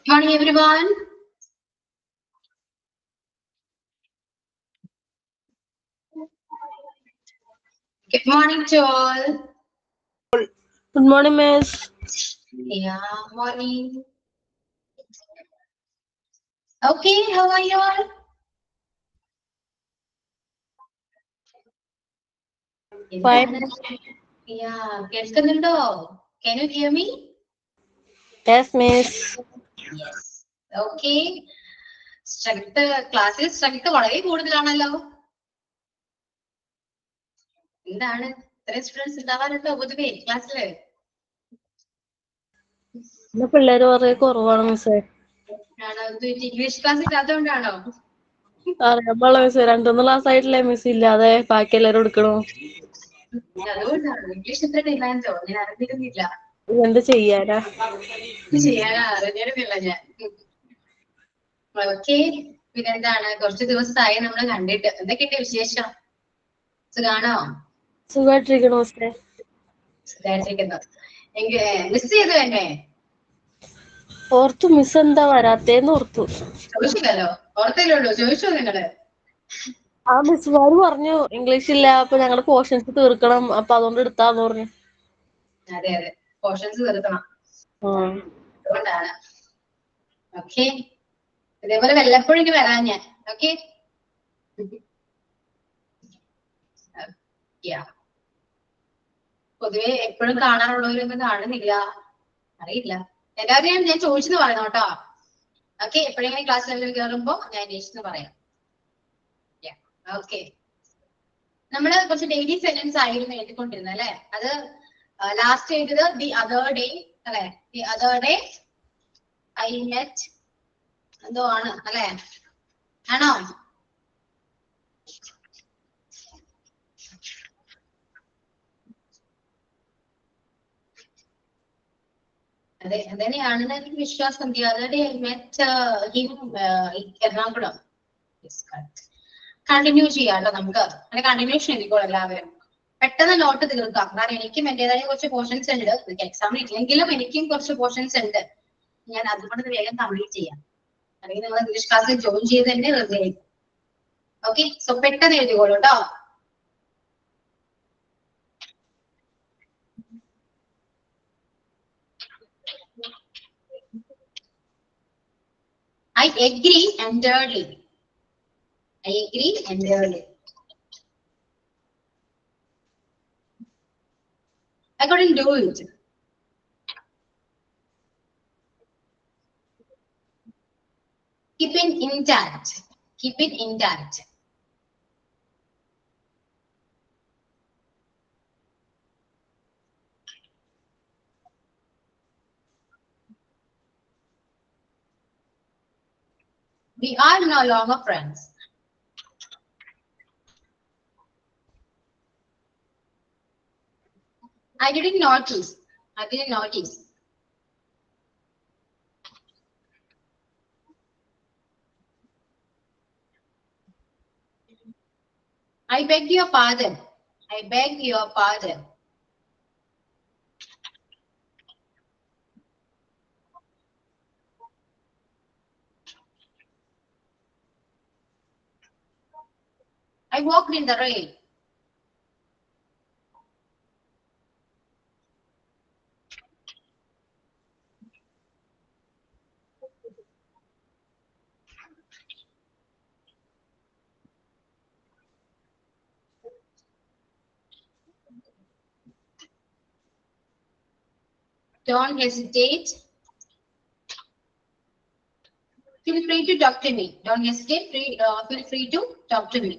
Morning, everyone. Good morning to all. Good morning, Miss. Yeah, morning. Okay, how are you all? Fine. Yeah, കേൾക്കുന്നുണ്ടോ? Can you hear me? Yes, Miss. Yes. Okay. ക്ലാസ്സിൽ strength വളരെ കൂടുതലാണല്ലോ. എന്താണ് ഇത്രയും students ഉണ്ടാവാറുണ്ടോ പൊതുവേ ക്ലാസ്സില്? ഇന്ന് പിള്ളേര് വളരെ കുറവാണ് മിസ്സേ. ആണോ? ഇംഗ്ലീഷ് ക്ലാസ് ഇല്ലാത്തതുകൊണ്ടാണോ? അറിയാൻ പാടില്ല മിസ്സേ, 2-3 ക്ലാസ് ആയിട്ടില്ലേ മിസ് ഇല്ലാതെ ബാക്കി എല്ലാരും എടുക്കണു. അതുകൊണ്ടാണ് ഇംഗ്ലീഷ് ഇത്ര ഡിമാൻഡോ? ഞാൻ അറിഞ്ഞിരുന്നില്ല. എന്ത് ചെയ്യാനാ? അറിഞ്ഞിരുന്നില്ല ഞാൻ. ഓക്കെ, പിന്നെന്താണ് കുറച്ച് ദിവസമായി നമ്മൾ കണ്ടിട്ട്. എന്തൊക്കെയുണ്ട് വിശേഷം? സുഖാണോ? സുഖമായിട്ടിരിക്കണു മിസ്സേ. സുഖായിട്ടിരിക്കുന്നു. മിസ് ചെയ്തു എന്നെ? ഓർത്തു മിസ് എന്താ വരാത്തേന്ന് ഓർത്തു. ചോദിച്ചില്ലല്ലോ, ഓർത്തല്ലോ, ചോദിച്ചോ നിങ്ങള്? ആ മിസ്സുമാര് പറഞ്ഞു ഇംഗ്ലീഷ് ഇല്ല, അപ്പൊ ഞങ്ങളുടെ പോർഷൻസ് തീർക്കണം, അപ്പൊ അതുകൊണ്ട് എടുത്താന്ന് പറഞ്ഞു. അതെ അതെ, പോർഷൻസ് തീർക്കണം. അതുകൊണ്ടാണ്. ഓക്കെ, ഇതേപോലെ വല്ലപ്പോഴും ഇനി വരാൻ ഞാൻ. ഓക്കെ, പൊതുവെ എപ്പോഴും കാണാറുള്ളവരൊന്നും കാണുന്നില്ല, അറിയില്ല. എല്ലാവരെയും ഞാൻ ചോദിച്ചെന്ന് പറയണം കേട്ടോ. ഓക്കെ, എപ്പോഴെങ്കിലും ക്ലാസ് ലെവലിൽ കയറുമ്പോ ഞാൻ അന്വേഷിച്ചെന്ന് പറയാം. ഓക്കെ, നമ്മള് കുറച്ച് ഡെയിലി സെന്റൻസ് ആയിരുന്നു എഴുതിക്കൊണ്ടിരുന്നത് അല്ലെ. അത് ലാസ്റ്റ് എഴുതിയത് ദി അതർ ഡേ അല്ലെ. The other day I met എന്തോ ആണ് അല്ലെ, ആണോ? അതെ, അതന്നെയാണെന്ന് എനിക്ക് വിശ്വാസം. The other day I met him Ernakulam. Continue ചെയ്യാട്ടോ നമുക്ക്. അങ്ങനെ കണ്ടിന്യൂഷൻ എഴുതിക്കോളൂ എല്ലാവരും. പെട്ടെന്ന് നോട്ട് തീർക്കാം. കാരണം എനിക്കും എന്റേതായ കുറച്ച് പോർഷൻസ് ഉണ്ട്. എക്സാമിന് ഇല്ലെങ്കിലും എനിക്കും കുറച്ച് പോർഷൻസ് ഉണ്ട്. ഞാൻ അതുകൊണ്ട് വേഗം കംപ്ലീറ്റ് ചെയ്യാം. അല്ലെങ്കിൽ നിങ്ങൾ ഇംഗ്ലീഷ് ക്ലാസ്സിൽ ജോയിൻ ചെയ്ത് തന്നെ വെറുതെ ആയിരിക്കും. ഓക്കെ, സോ പെട്ടെന്ന് എഴുതിക്കോളൂ കേട്ടോ. I agree entirely. I agree entirely. I couldn't do it. Keep it intact. Keep it intact. We are no longer friends. I didn't notice. I didn't notice. I beg your pardon. I beg your pardon. I walked in the rain. Don't hesitate. Feel free to talk to me. Don't hesitate. Feel free to talk to me.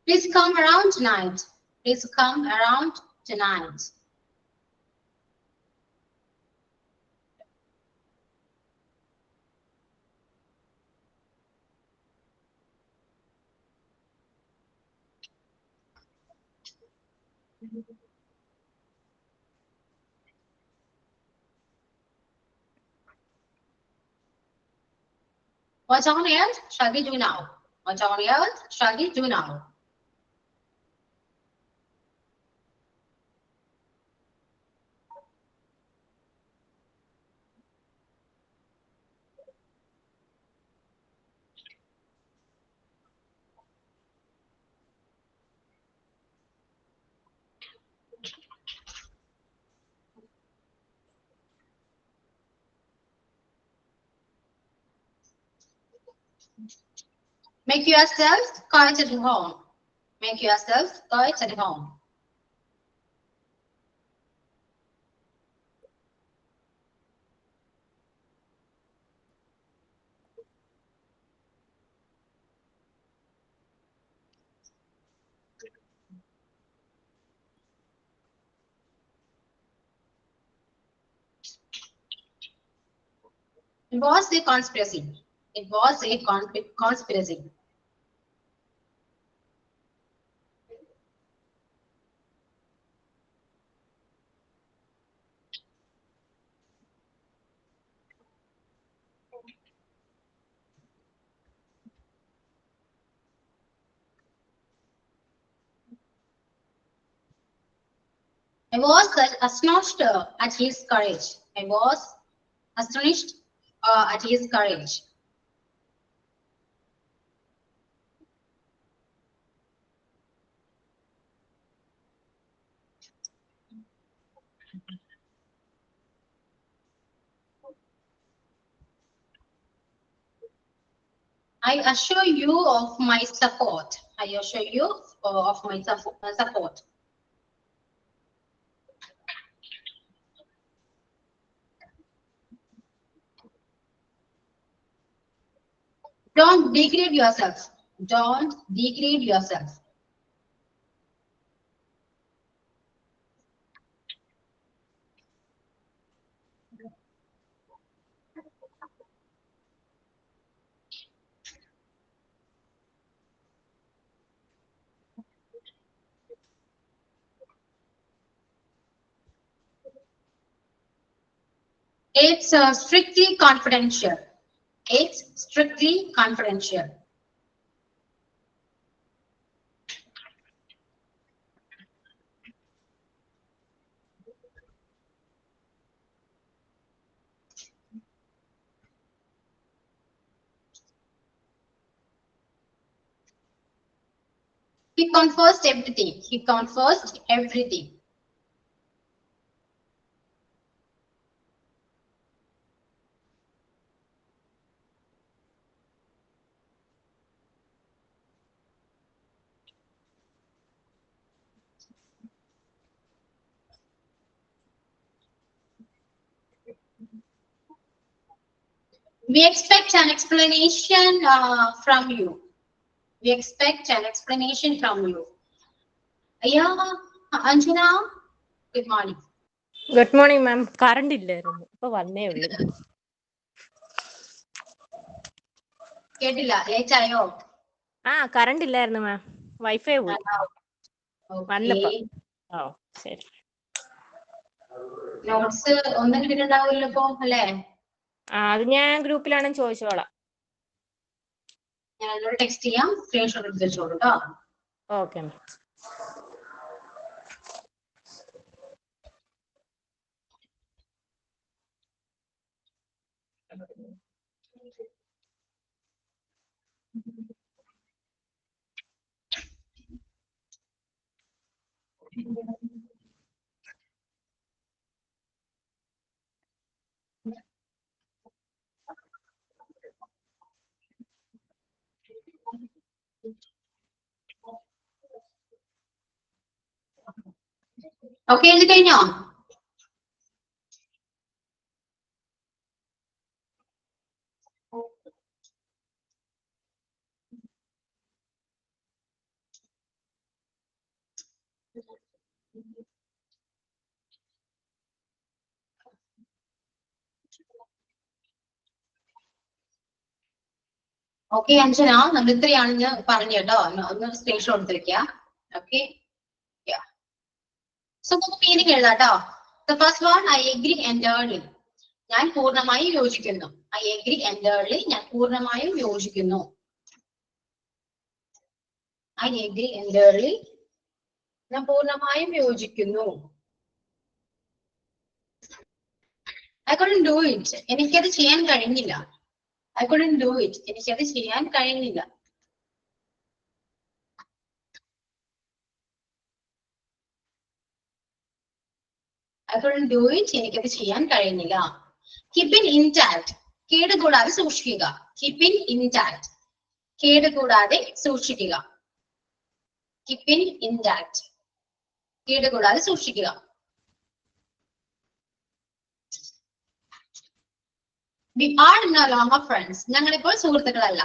Please come around tonight. Please come around tonight. What's on here? Shall we do now? What on earth shall we do now? Make yourselves quiet at home. Make yourselves quiet at home. It was a conspiracy. It was a conspiracy. I was astonished at his courage. I was astonished at his courage. I assure you of my support. I assure you of my support. Don't degrade yourself. Don't degrade yourself. It's strictly confidential. It's strictly confidential. He confessed everything. He confessed everything. We expect an explanation from you. We expect an explanation from you. Yeah, Anjana, good morning. Good morning ma'am. Current ഇല്ലായിരുന്നു, ഇപ്പൊ വന്നേ ഉള്ളൂ. കേട്ടില്ല, late ആയോ? Current ഇല്ലായിരുന്നു മാം, wifi പോയി വന്നപ്പോ. ഓ ശരി. നോട്ട്സ് ഒന്നും കിട്ടിയിട്ടുണ്ടാവില്ല ഇപ്പൊ അല്ലേ? അത് ഞാൻ ഗ്രൂപ്പിലാണെന്ന് ചോദിച്ചോളാം. ഞാൻ അതിനോട് ടെക്സ്റ്റ് ചെയ്യാം, സ്ക്രീൻഷോട്ട് എടുത്ത് വെച്ചോളൂ കേട്ടോ. Okay ma'am. ഓക്കെ, എഴുതി കഴിഞ്ഞോ? ഓക്കെ അഞ്ജന, നമ്മൾ ഇത്രയാണെന്ന് പറഞ്ഞു കേട്ടോ. ഒന്ന് സ്ക്രീൻഷോട്ട് എടുത്ത് വെക്കുക. ഓക്കെ, സോ നമുക്ക് മീനിങ് എഴുതാം കേട്ടോ. The first one, I agree entirely. ഞാൻ പൂർണ്ണമായും യോജിക്കുന്നു. ഐ എഗ്രി എൻറ്റേർലി, ഞാൻ പൂർണ്ണമായും യോജിക്കുന്നു. I agree entirely. ഞാൻ പൂർണ്ണമായും യോജിക്കുന്നു. I couldn't do it. എനിക്കത് ചെയ്യാൻ കഴിഞ്ഞില്ല. I couldn't do it. എനിക്കത് ചെയ്യാൻ കഴിഞ്ഞില്ല. I couldn't do it. എനിക്കത് ചെയ്യാൻ കഴിഞ്ഞില്ല. Keep it intact. കേടുകൂടാതെ സൂക്ഷിക്കുക. Keep it intact. കേടുകൂടാതെ സൂക്ഷിക്കുക. Keep it intact. കേടുകൂടാതെ സൂക്ഷിക്കുക. We are no longer friends. ഞങ്ങളിപ്പോൾ സുഹൃത്തുക്കളല്ല.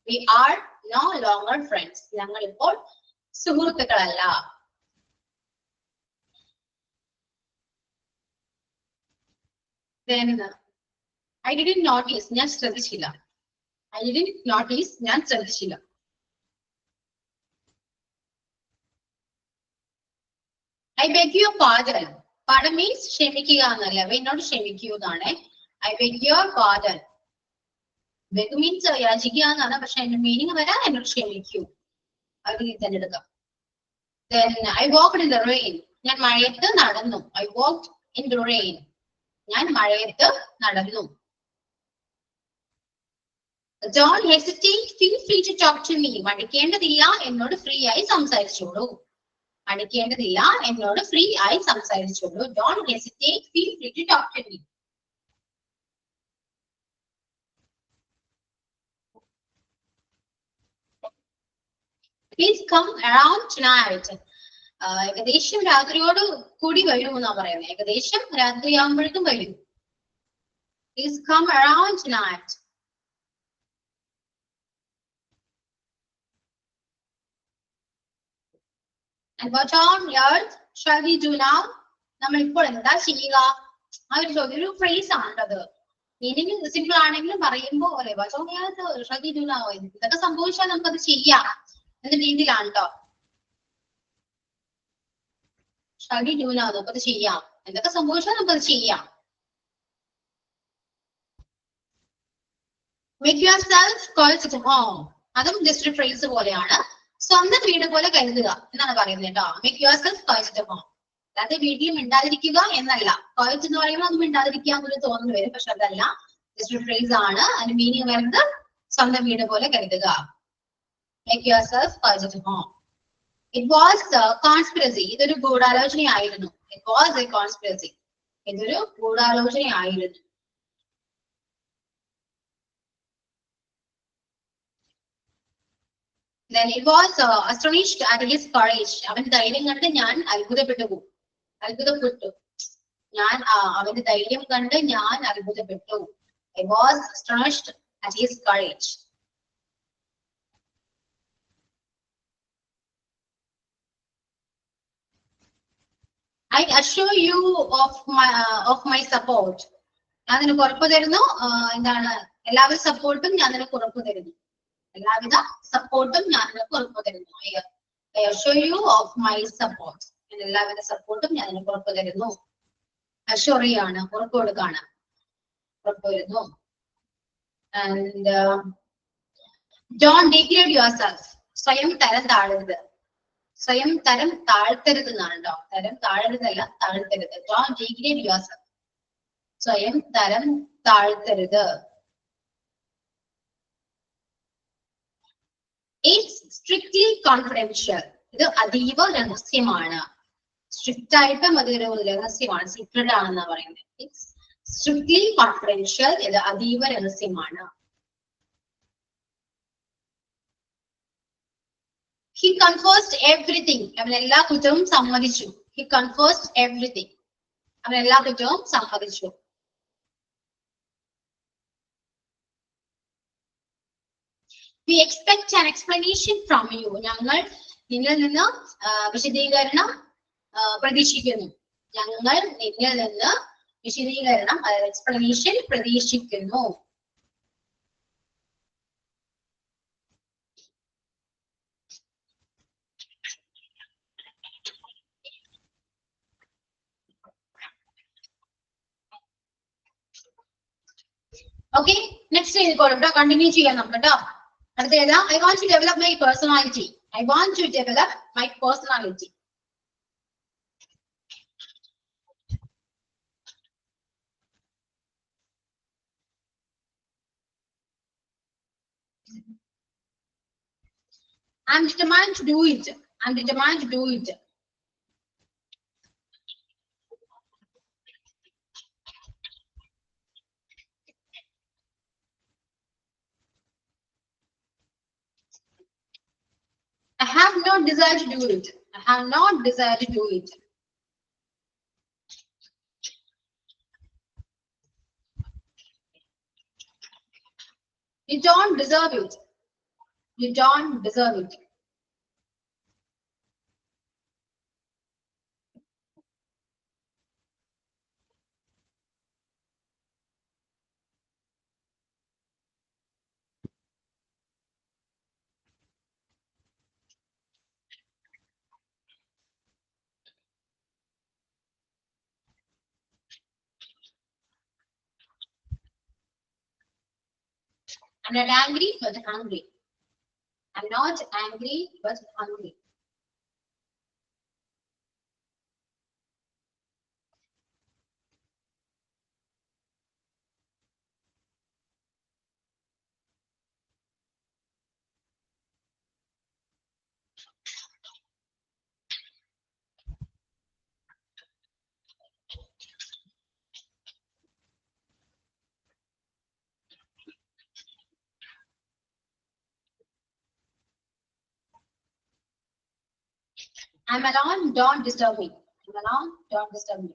We are no longer friends. ഞങ്ങളിപ്പോൾ സുഹൃത്തുക്കളല്ല. Then I didn't notice. ഞാൻ ശ്രദ്ധിച്ചില്ല. I didn't notice. ഞാൻ ശ്രദ്ധിച്ചില്ല. I beg your pardon. Pardon means ക്ഷമിക്കുക എന്നല്ല. എന്നോട് ക്ഷമിക്കൂ എന്നാണ്. I beg your pardon. Beg means യാചിക്കുക എന്നാണ്. പക്ഷെ അതിന്റെ മീനിങ് വരാൻ എന്നോട് ക്ഷമിക്കൂ. അത് തന്നെ എടുക്കാം. Then I walked in the rain. ഞാൻ മഴയത്ത് നടന്നു. I walked in the rain. ഞാൻ മഴയത്ത് നടന്നു. Don't hesitate. Feel free to talk to me. മടിക്കേണ്ടതില്ല, എന്നോട് ഫ്രീ ആയി സംസാരിച്ചോളൂ. മടിക്കേണ്ടതില്ല, എന്നോട് ഫ്രീ ആയി സംസാരിച്ചോളൂ. Don't hesitate. Feel free to talk to me. Please come around tonight. ഏകദേശം രാത്രിയോട് കൂടി വരൂ എന്നാ പറയുന്നത്. ഏകദേശം രാത്രിയാകുമ്പോഴേക്കും വരൂ. Please come around tonight. And what on earth shall we do now? നമ്മൾ ഇപ്പോൾ എന്താ ചെയ്യുക? ആ ഒരു ചോദ്യം, ഒരു ഫ്രേസ് ആണത്. മീനിങ് സിമ്പിൾ ആണെങ്കിലും പറയുമ്പോ what on earth shall we do now? ഇതൊക്കെ സംഭവിച്ചാൽ നമുക്കത് ചെയ്യാം എന്ന രീതിയിലാണ് കേട്ടോ. Shall we do now? നമുക്കത് ചെയ്യാം. എന്തൊക്കെ സംഭവിച്ചാൽ നമുക്കത് ചെയ്യാം. Make yourself close at home. അതും ജസ്റ്റ് ഒരു ഫ്രേസ് പോലെയാണ്. സ്വന്തം വീട് പോലെ കരുതുക എന്നാണ് പറയുന്നത് കേട്ടോ. Make yourself close at home. അതായത് വീട്ടിൽ മിണ്ടാതിരിക്കുക എന്നല്ല. കോയറ്റ് എന്ന് പറയുമ്പോൾ അത് മിണ്ടാതിരിക്കുക എന്നൊരു തോന്നൽ വരും. പക്ഷെ അതല്ല, ജസ്റ്റ് ഒരു ഫ്രേസ് ആണ്. അതിന് മീനിങ് വരുന്നത് സ്വന്തം വീട് പോലെ കരുതുക. Make yourself close at home. It was a conspiracy. ഇതൊരു ഗൂഢാലോചനയായിരുന്നു. It was a conspiracy. ഇതൊരു ഗൂഢാലോചനയായിരുന്നു. Then it was astonished at his courage. അവന്റെ ധൈര്യം കണ്ട് ഞാൻ അത്ഭുതപ്പെട്ടു. അവന്റെ ധൈര്യം കണ്ട് ഞാൻ അത്ഭുതപ്പെട്ടു. I was astonished at his courage. I assure you of my support. ഞാൻ നിനക്ക് ഉറപ്പ് തരുന്നു. എന്താണ്? എല്ലാവിധ സപ്പോർട്ടും ഞാൻ നിനക്ക് ഉറപ്പ് തരുന്നു. എല്ലാവിധ സപ്പോർട്ടും ഞാൻ നിനക്ക് ഉറപ്പ് തരുന്നു. I assure you of my support. എല്ലാവിധ സപ്പോർട്ടും ഞാൻ നിനക്ക് ഉറപ്പ് തരുന്നു. അഷ്യൂർ ആണ്, ഉറപ്പ് കൊടുക്കാണ്. ഉറപ്പ് തരുന്നു. And don't degrade yourself. സ്വയം തരം താഴരുത്. സ്വയം തരം താഴ്ത്തരുത് എന്നാണ് കേട്ടോ. തരം താഴരുതല്ല, താഴ്ത്തരുത്. Don't degrade yourself. സ്വയം തരം താഴ്ത്തരുത്. It's strictly confidential. ഇത് അതീവ രഹസ്യമാണ്. സ്ട്രിക്റ്റ് ആയിട്ടും അതൊരു രഹസ്യമാണ്, സീക്രട്ട് ആണെന്നാണ് പറയുന്നത്. It's strictly confidential. ഇത് അതീവ രഹസ്യമാണ്. He confessed everything. അവൻ എല്ലാ കുറ്റവും സമ്മതിച്ചു. He confessed everything. അവൻ എല്ലാ കുറ്റവും സമ്മതിച്ചു. We expect an explanation from you. ഞങ്ങൾ നിന്നിൽ നിന്ന് വിശദീകരണം പ്രതീക്ഷിക്കുന്നു. ഞങ്ങൾ നിന്നിൽ നിന്ന് വിശദീകരണം, എക്സ്പ്ലനേഷൻ പ്രതീക്ഷിക്കുന്നു. Okay, next is called continue ചെയ്യാം നമുക്ക് കേട്ടോ. അടുത്ത ഏതാ? I want to develop my personality. I want to develop my personality. I'm determined to do it. I'm determined to do it. I have no desire to do it. I have not desire to do it. You don't deserve it. You don't deserve it. I'm not angry, but hungry. I'm not angry, but hungry. I'm alone, don't disturb me. I'm alone, don't disturb me.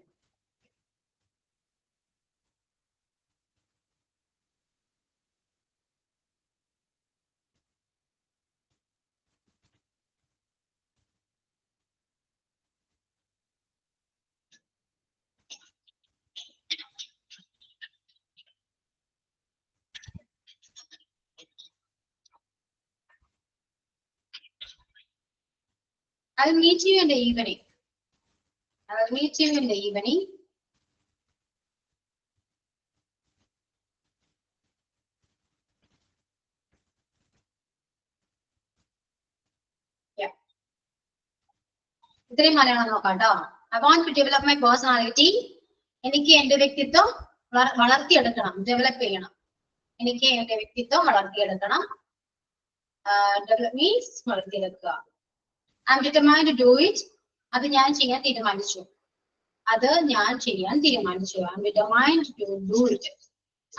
I'll meet you in the evening. I will meet you in the evening. Yeah. ഇത്രയും മലയാളം നോക്കാം കേട്ടോ. I want to develop my personality. എനിക്ക് എന്റെ വ്യക്തിത്വം വളർത്തിയെടുക്കണം, develop ചെയ്യണം. എനിക്ക് എന്റെ വ്യക്തിത്വം വളർത്തിയെടുക്കണം. Develop means വളർത്തിയെടുക്കുക. I'm determined to do it. അത് ഞാൻ ചെയ്യാൻ തീരുമാനിച്ചു. അത് ഞാൻ ചെയ്യാൻ തീരുമാനിച്ചു. I'm determined to do it.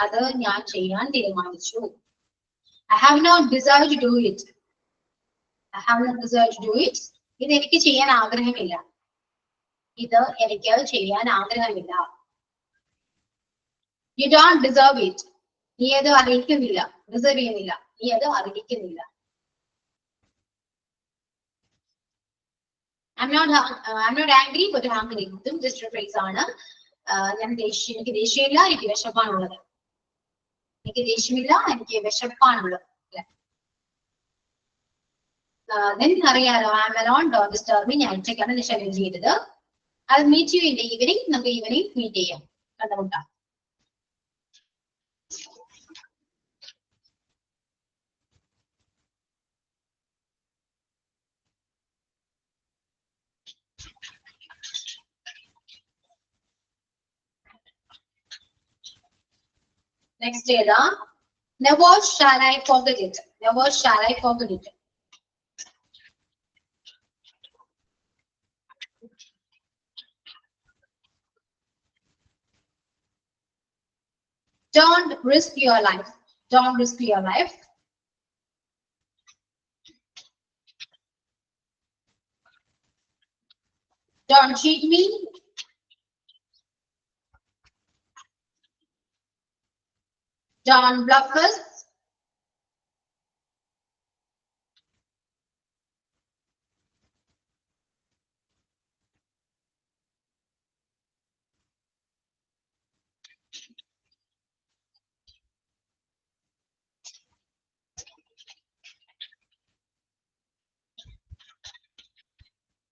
അത് ഞാൻ ചെയ്യാൻ തീരുമാനിച്ചു. I have no desire to do it. I have no desire to do it. ഇത് എനിക്ക് ചെയ്യാൻ ആഗ്രഹമില്ല. ഇത് എനിക്ക് ചെയ്യാൻ ആഗ്രഹമില്ല. You don't deserve it. നീ അത് അറിയിക്കുന്നില്ല, ഡിസേർവ് ചെയ്യുന്നില്ല, നീ അത് അറിയിക്കുന്നില്ല. I'm not angry but hungry. ഇതും ജസ്റ്റ് ഒരു ഫ്രേസ് ആണ്. എനിക്ക് ദേഷ്യമില്ല, എനിക്ക് വിശപ്പാണുള്ളത്. എനിക്ക് ദേഷ്യമില്ല, എനിക്ക് വിശപ്പാണുള്ളത്. അറിയാലോ, I'm alone, don't disturb me. ഞാൻ ഒറ്റയ്ക്കാണ് നിശബ്ദം ചെയ്തത്. I'll meet you in the evening. നമുക്ക് ഈവനിങ് മീറ്റ് ചെയ്യാം, കണ്ടുമുട്ടാം. Next ഏതാ? Never shall I forget it. Never shall I forget it. Don't risk your life. Don't risk your life. Don't cheat me. Don't bluff us.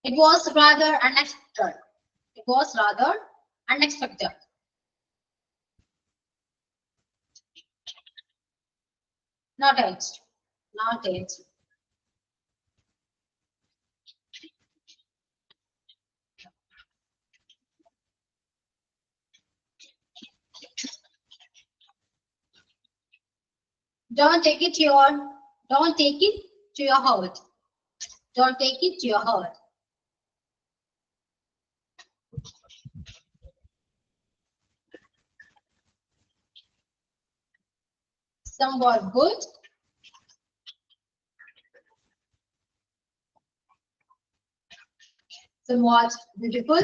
It was rather unexpected. It was rather unexpected. Not it. Not it. Don't take it to your heart. Don't take it to your heart. Somewhat good. Somewhat beautiful.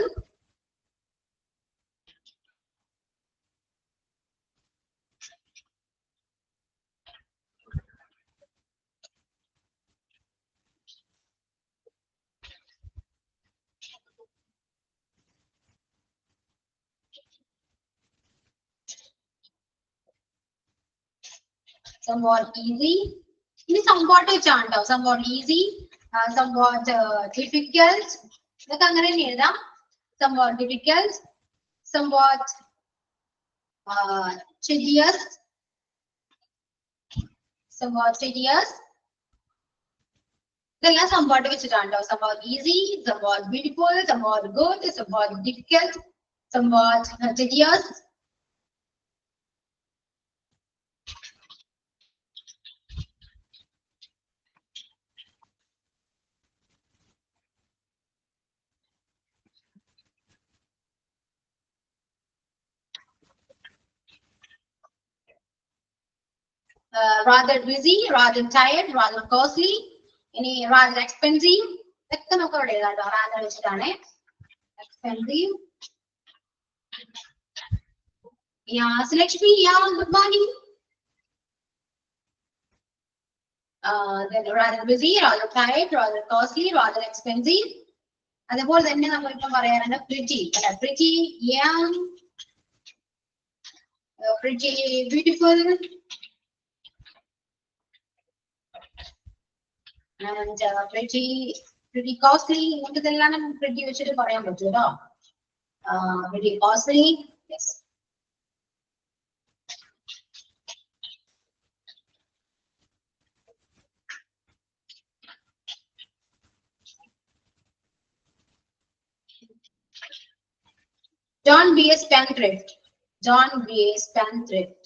Somewhat easy. Ini somewhat വെച്ചാണ് somewhat easy, somewhat difficult. ഇതൊക്കെ അങ്ങനെ തന്നെ എഴുതാം. Somewhat difficult, somewhat tedious, somewhat tedious. ഇതെല്ലാം somewhat വെച്ചിട്ടാണ്. Somewhat easy, somewhat beautiful, somewhat good, somewhat difficult, somewhat tedious. Rather busy, rather tired, rather costly, any rather expensive. ഇതൊക്കെ നമുക്ക് ഇവിടെ എഴുതാം കേട്ടോ. rather വെച്ചിട്ടാണ്. Expensive. Yeah, Lakshmi, yeah, good morning. Then rather busy, rather tired, rather costly, rather expensive. അതുപോലെ തന്നെ നമ്മളിപ്പം പറയാറുണ്ട് pretty, അല്ലെ? Pretty, young, pretty beautiful. And pretty costly. ഇതെല്ലാം pretty വെച്ചിട്ട് പറയാൻ പറ്റുമല്ലോ. Pretty costly. Yes. Don't be a spendthrift. Don't be a spendthrift.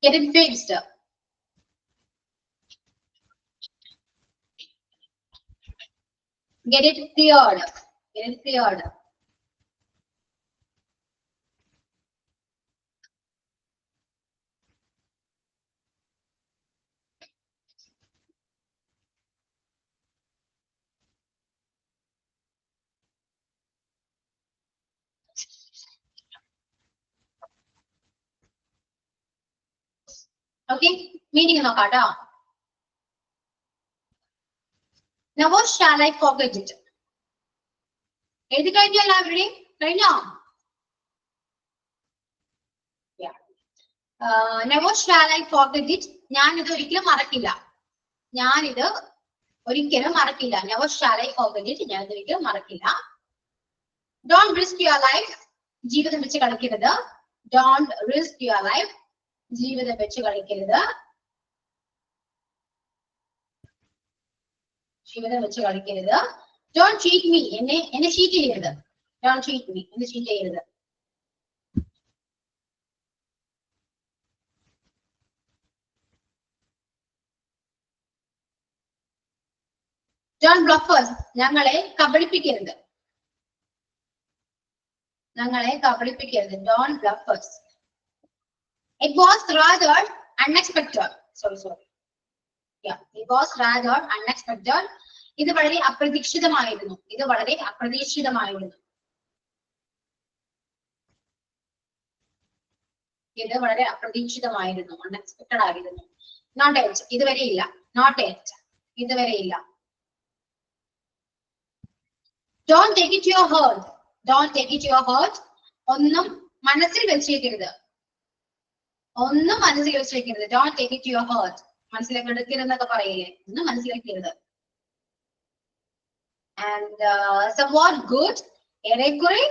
Get it fixed. Get it cleared. Get it cleared. Okay, meaning നോക്കാം ട്ടോ. Never shall I forget it. എഴുതി കഴിഞ്ഞോ എല്ലാവരുടെയും? കഴിഞ്ഞോ? Never shall I forget it. ഞാനിത് ഒരിക്കലും മറക്കില്ല. ഞാനിത് ഒരിക്കലും മറക്കില്ല. Never shall I forget it. ഞാനിത് ഒരിക്കലും മറക്കില്ല. Don't risk your life. ജീവിതം വെച്ച് കളിക്കരുത്. Don't risk your life. ജീവിതം വെച്ച് കളിക്കരുത്. ജീവിതം വെച്ച് കളിക്കരുത്. Don't cheat me. എന്നെ cheat ചെയ്യരുത്. Don't cheat me. എന്നെ cheat ചെയ്യരുത്. Don't bluff us. ഞങ്ങളെ കബളിപ്പിക്കരുത്. ഞങ്ങളെ കബളിപ്പിക്കരുത്. Don't bluff us. It was rather unexpected. Sorry. Yeah, it was rather unexpected. ഇത് വളരെ അപ്രതീക്ഷിതമായിരുന്നു. ഇത് വളരെ അപ്രതീക്ഷിതമായിരുന്നു. ഇത് വളരെ അപ്രതീക്ഷിതമായിരുന്നു. അൺഎക്സ്പെക്ടഡ് ആയിരുന്നു. Not yet. ഇതുവരെ ഇല്ല. Not yet. ഇതുവരെ ഇല്ല. Don't take it to your heart. Don't take it to your heart. ഒന്നും മനസ്സിൽ വെച്ചേക്കരുത്. ഒന്നും മനസ്സിൽ വെച്ചേക്കരുത്. Don't take it to your heart. മനസ്സിലേക്ക് എടുക്കരുതെന്നൊക്കെ പറയില്ലേ? ഒന്നും മനസ്സിലാക്കരുത്. And somewhat good. ഏറെക്കുറെ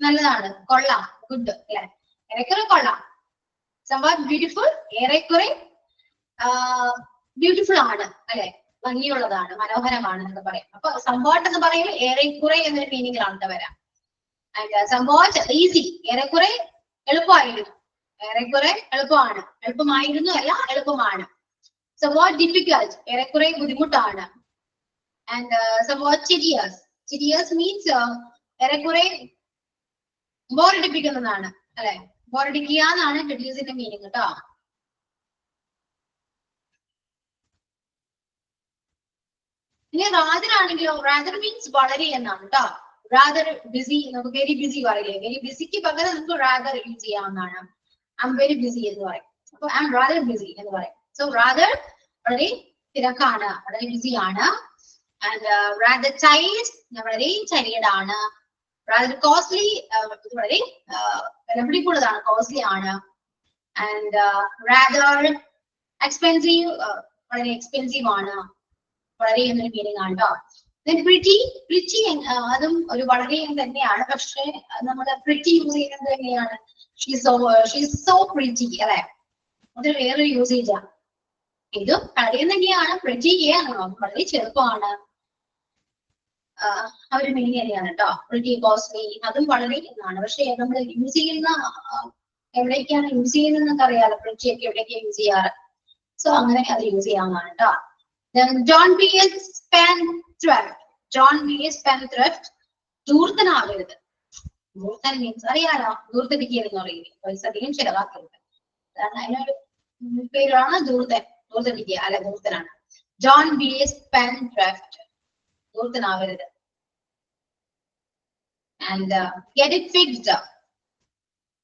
നല്ലതാണ്. കൊള്ളാം. Good. അല്ലെ? ഏറെക്കുറെ കൊള്ളാം. Somewhat beautiful. ഏറെക്കുറെ beautiful ആണ്. അല്ലെ? ഭംഗിയുള്ളതാണ്, മനോഹരമാണ് എന്നൊക്കെ പറയാം. അപ്പൊ സംവാട്ട് എന്ന് പറയുമ്പോൾ ഏറെക്കുറെ എന്നൊരു മീനിങ്ങിലാണ് വരാം. ആൻഡ് സംവാട്ട് ഈസി, ഏറെക്കുറെ എളുപ്പമായിരുന്നു, ഏറെക്കുറെ എളുപ്പമാണ്, എളുപ്പമായിരുന്നു അല്ല എളുപ്പമാണ്. സംവാട്ട് ഡിഫിക്കൽട്ട്, ഏറെക്കുറെ ബുദ്ധിമുട്ടാണ്. And somewhat tedious, tedious means ഏറെക്കുറെ ബോറടിപ്പിക്കുന്നതാണ് അല്ലെ, ബോറടിക്കുക എന്നാണ് tediousന്റെ മീനിങ് കേട്ടോ. ഇനി റാദർ ആണെങ്കിലോ, റാദർ മീൻസ് വളരെ എന്നാണ് കേട്ടോ. റാദർ ബിസി, നമുക്ക് വെരി ബിസി പറയില്ലേ, വെരി ബിസിക്ക് പകരം നമുക്ക് റാദർ യൂസ് ചെയ്യാവുന്നതാണ്. ഐ എം വെരി ബിസി എന്ന് പറയും. അപ്പൊ ഐ എം റാദർ ബിസി എന്ന് പറയും. സോ റാദർ വളരെ തിരക്കാണ്, വളരെ ബിസി ആണ്. ആൻഡ് റാദർ ടൈർഡ്, വളരെ ടൈർഡ് ആണ്. റാദർ കോസ്റ്റ്ലി, ഇത് വളരെ വിലപിടിപ്പുള്ളതാണ്, കോസ്റ്റ്ലി ആണ്. ആൻഡ് റാദർ എക്സ്പെൻസീവ്, വളരെ എക്സ്പെൻസീവ് ആണ്, വളരെ എന്നൊരു മീനിങ് ആണ് കേട്ടോ. പ്രിറ്റി, പ്രിറ്റി അതും ഒരു വളരെ തന്നെയാണ്, പക്ഷെ നമ്മൾ പ്രിറ്റി യൂസ് ചെയ്യുന്നത് എങ്ങനെയാണ്, ഷീസ് സോ പ്രിറ്റി അല്ലെ, അത് വേറൊരു യൂസേജ് ആണ്. ഇതും വളരെ തന്നെയാണ്, പ്രിറ്റി വളരെ ചെറുപ്പമാണ്, ആ ഒരു മീനിങ് തന്നെയാണ് കേട്ടോ. പ്രിറ്റി കോസ്റ്റ്ലി അതും വളരെ എന്നാണ്, പക്ഷെ നമ്മൾ യൂസ് ചെയ്യുന്ന എവിടേക്കാണ് യൂസ് ചെയ്യുന്നതെന്നൊക്കെ അറിയാലോ, പ്രിറ്റി ഒക്കെ എവിടേക്കാണ് യൂസ് ചെയ്യാറ്. സോ അങ്ങനെ അത് യൂസ് ചെയ്യാവുന്നതാണ് കേട്ടോ. Don't be a spendthrift. Don't be a spendthrift. ധൂർത്തനാവരുത്. ധൂർത്തൻ മീൻസ് അറിയാലോ, ധൂർത്തടിക്കുക എന്ന് പറയുന്നത് പൈസ അധികം ചെലവാക്കരുത്, അതിനൊരു പേരാണ് ധൂർത്തൻ, ധൂർത്തടിക്കുക അല്ലെ, ധൂർത്തനാണ്. Don't be a spendthrift. ധൂർത്തനാവരുത്. And get it fixed.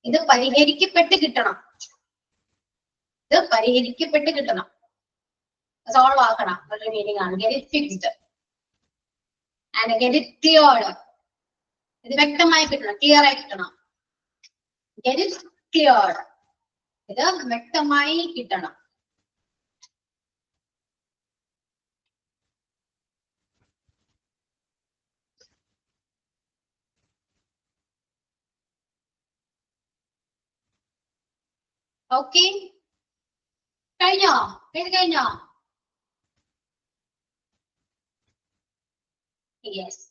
ഇത് പരിഹരിക്കപ്പെട്ട് കിട്ടണം, ഇത് പരിഹരിക്കപ്പെട്ട് കിട്ടണം, സോൾവ് ആക്കണം എന്നൊരു മീനിങ് ആണ്. Get it fixed and get it cleared. ഇത് വ്യക്തമായി കിട്ടണം, ക്ലിയർ ആയി കിട്ടണം. Get it cleared, ഇത് വ്യക്തമായി കിട്ടണം. ഓക്കെ, കഴിഞ്ഞോ? കഴിഞ്ഞോ? Yes,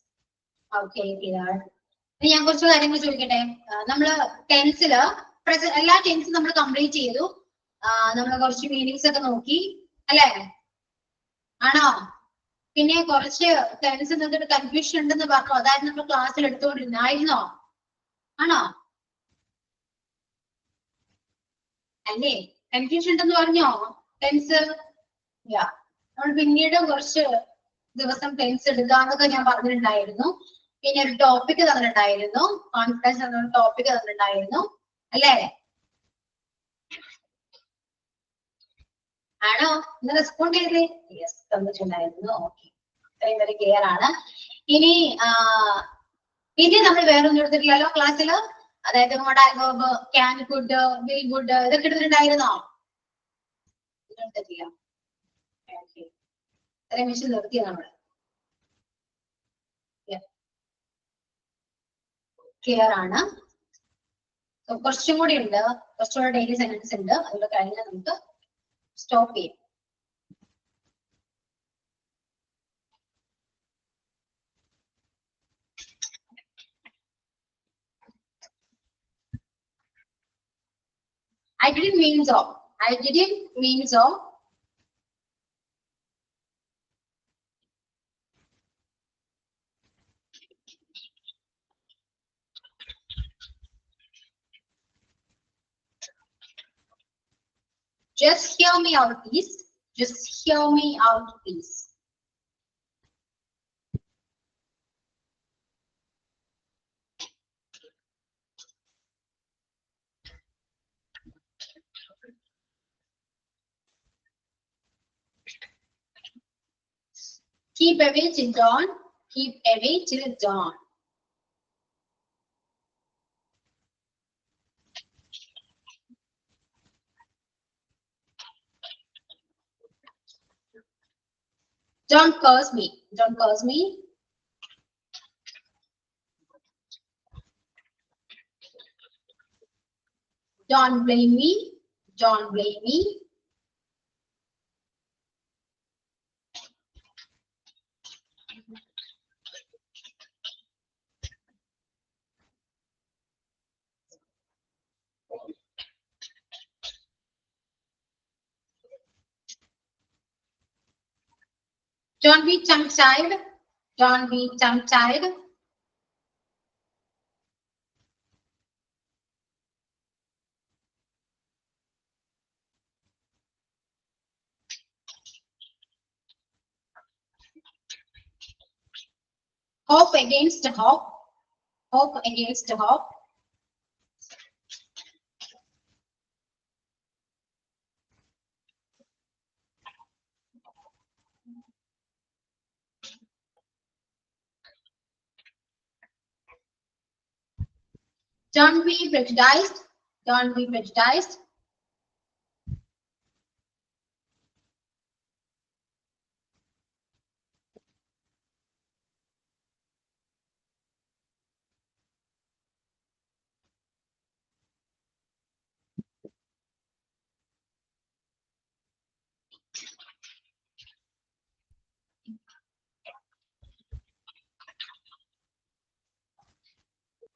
okay clear. ഞാൻ കുറച്ച് കാര്യങ്ങൾ ചോദിക്കട്ടെ. നമ്മള് ടെൻസില് എല്ലാ ടെൻസും നമ്മൾ കംപ്ലീറ്റ് ചെയ്തു, നമ്മൾ കുറച്ച് മീനിങ്സ് ഒക്കെ നോക്കി അല്ലേ, ആണോ? പിന്നെ കുറച്ച് ടെൻസ് നിന്നിട്ട് കൺഫ്യൂഷൻ ഉണ്ടെന്ന് പറഞ്ഞു, അതായത് നമ്മൾ ക്ലാസ്സിൽ എടുത്തുകൊണ്ടിരുന്നായിരുന്നോ, ആണോ? അല്ലേ, കൺഫ്യൂഷൻ ഉണ്ടെന്ന് പറഞ്ഞോ ടെൻസ്? നമ്മൾ പിന്നീട് കുറച്ച് ദിവസം ടെൻസ് എടുക്കാന്നൊക്കെ ഞാൻ പറഞ്ഞിട്ടുണ്ടായിരുന്നു. പിന്നെ ഒരു ടോപ്പിക് തന്നിട്ടുണ്ടായിരുന്നു, കോൺഫിഡൻസ് എന്ന ടോപ്പിക് തന്നിട്ടുണ്ടായിരുന്നു അല്ലേ, ആണോ? ഇന്ന് റെസ്പോണ്ട് ചെയ്തേ? യെസ്, തന്നിട്ടുണ്ടായിരുന്നു. ഓക്കെ, ഇത്രയും വരെ ക്ലിയർ ആണ്. ഇനി പിന്നെ നമ്മൾ വേറൊന്നും എടുത്തിട്ടില്ലല്ലോ ക്ലാസ്സിൽ, അതായത് modal can, could, will, would ഇതൊക്കെ എടുത്തിട്ടുണ്ടായിരുന്നോ? എടുത്തിട്ടില്ല. ഇത്രയും വിഷയം നിർത്തിയ നമ്മള്. ക്ലിയർ ആണ്. കുറച്ചും കൂടി ഉണ്ട്, കുറച്ചുകൂടെ ഡെയിലി സെന്റൻസ് ഉണ്ട്, അതുകൊണ്ട് കഴിഞ്ഞാൽ നമുക്ക് സ്റ്റോപ്പ് ചെയ്യാം. I didn't mean so. I didn't mean so. Just hear me out, please. Just hear me out, please. Keep away till dawn. Keep away till dawn. Don't curse me. Don't curse me. Don't blame me. Don't blame me. Don't be tongue-tied. Don't be tongue-tied. Hope against hope. Hope against hope. Don't be prejudiced. Don't be prejudiced.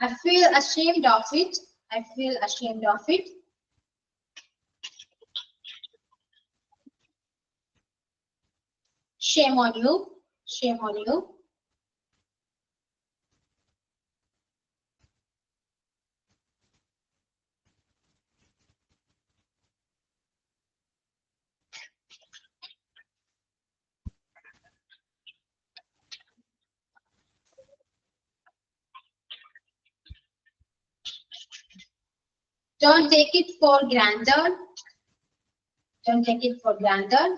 I feel ashamed of it. I feel ashamed of it. Shame on you. Shame on you. Don't take it for granted. Don't take it for granted.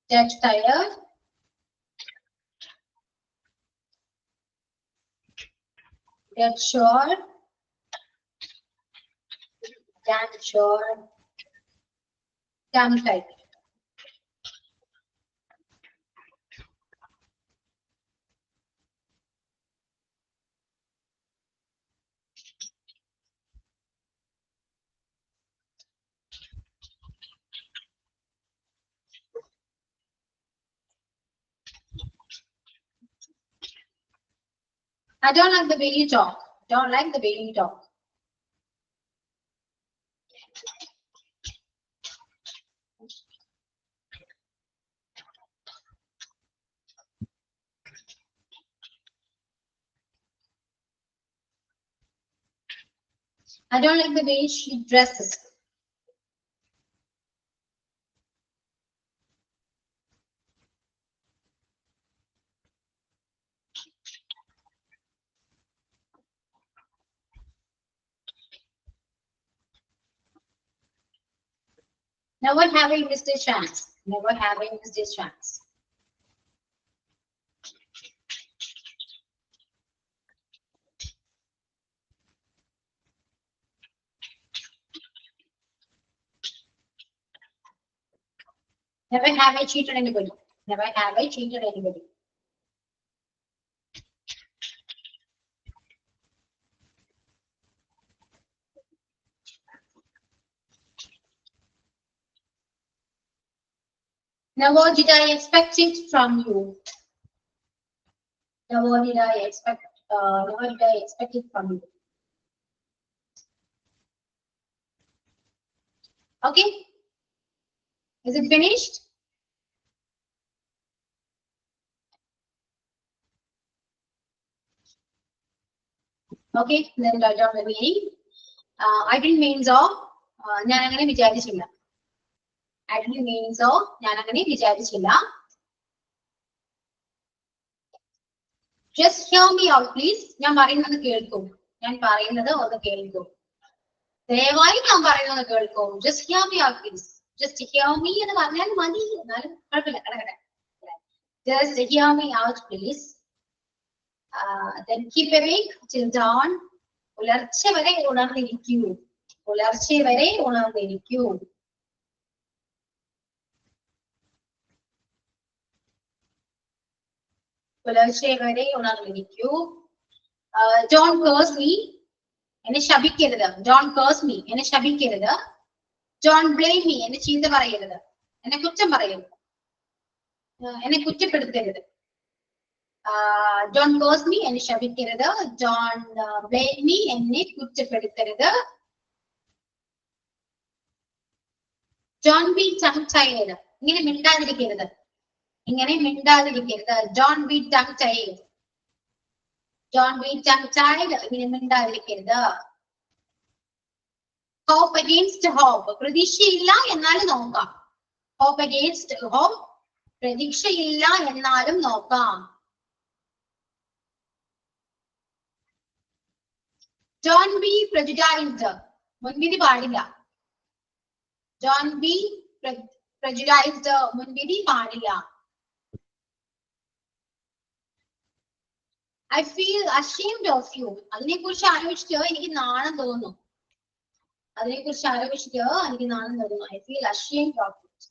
Get tired. Get sure. Damn sure. Damn tight. I don't like the way you talk. Don't like the way you talk. I don't like the way she dresses. Never have I missed a chance. Never have I missed a chance. Never have I cheated anybody. Never have I cheated anybody. Never did I expect it from you. Never did I expect. Never did I expect it from you. Okay. Is it finished? Okay. Then write down the meaning. I didn't mean so. ഞാൻ അങ്ങനെ വിചാരിച്ചില്ല. I didn't mean so. ഞാൻ അങ്ങനെ വിചാരിച്ചില്ല. Just hear me out, please. ഞാൻ പറയുന്നത് കേൾക്കൂ. ഞാൻ പറയുന്നത് ഒന്ന് കേൾക്കൂ. ദയവായി ഞാൻ പറയുന്നത് കേൾക്കൂ. Just hear me out, please. Just hear me എന്ന് പറഞ്ഞാൽ മതി. എന്നാലും കുഴപ്പമില്ല. കിടക്കട്ടെ. Just hear me out, please. Then keep awake till dawn. പുലർച്ച വരെ ഉണർന്നിരിക്കൂ. പുലർച്ച വരെ ഉണർന്നിരിക്കൂ. പുലർച്ച വരെ ഉണർന്നിരിക്കൂ. Don't curse me. എന്നെ ശപിക്കരുത്. Don't curse me. എന്നെ ശപിക്കരുത്. Don't blame me. എന്നെ ചീത്ത പറയരുത്. എന്നെ കുറ്റം പറയരുത്. എന്നെ കുറ്റപ്പെടുത്തരുത്. Don't curse me എന്നെ ശപിക്കരുത്. Don't blame me എന്നെ കുറ്റപ്പെടുത്തരുത്. Don't be tongue-tied ഇങ്ങനെ മിണ്ടാതിരിക്കരുത്. ഇങ്ങനെ മിണ്ടാതിരിക്കരുത്. Don't be tongue-tied. Don't be tongue-tied ഇങ്ങനെ മിണ്ടാതിരിക്കരുത്. Hope against hope പ്രതീക്ഷയില്ല എന്നാലും നോക്കാം. Hope against hope പ്രതീക്ഷയില്ല എന്നാലും നോക്കാം. Don't be prejudiced മുൻവിധി പാടില്ല. Don't be prejudiced മുൻവിധി പാടില്ല. I feel ashamed of you അതിനെ കുറിച്ച് ആലോചിച്ചിട്ട് എനിക്ക് നാണം തോന്നുന്നു. അതിനെ കുറിച്ച് ആലോചിച്ചിട്ട് എനിക്ക് നാണം തോന്നുന്നു. I feel ashamed of it.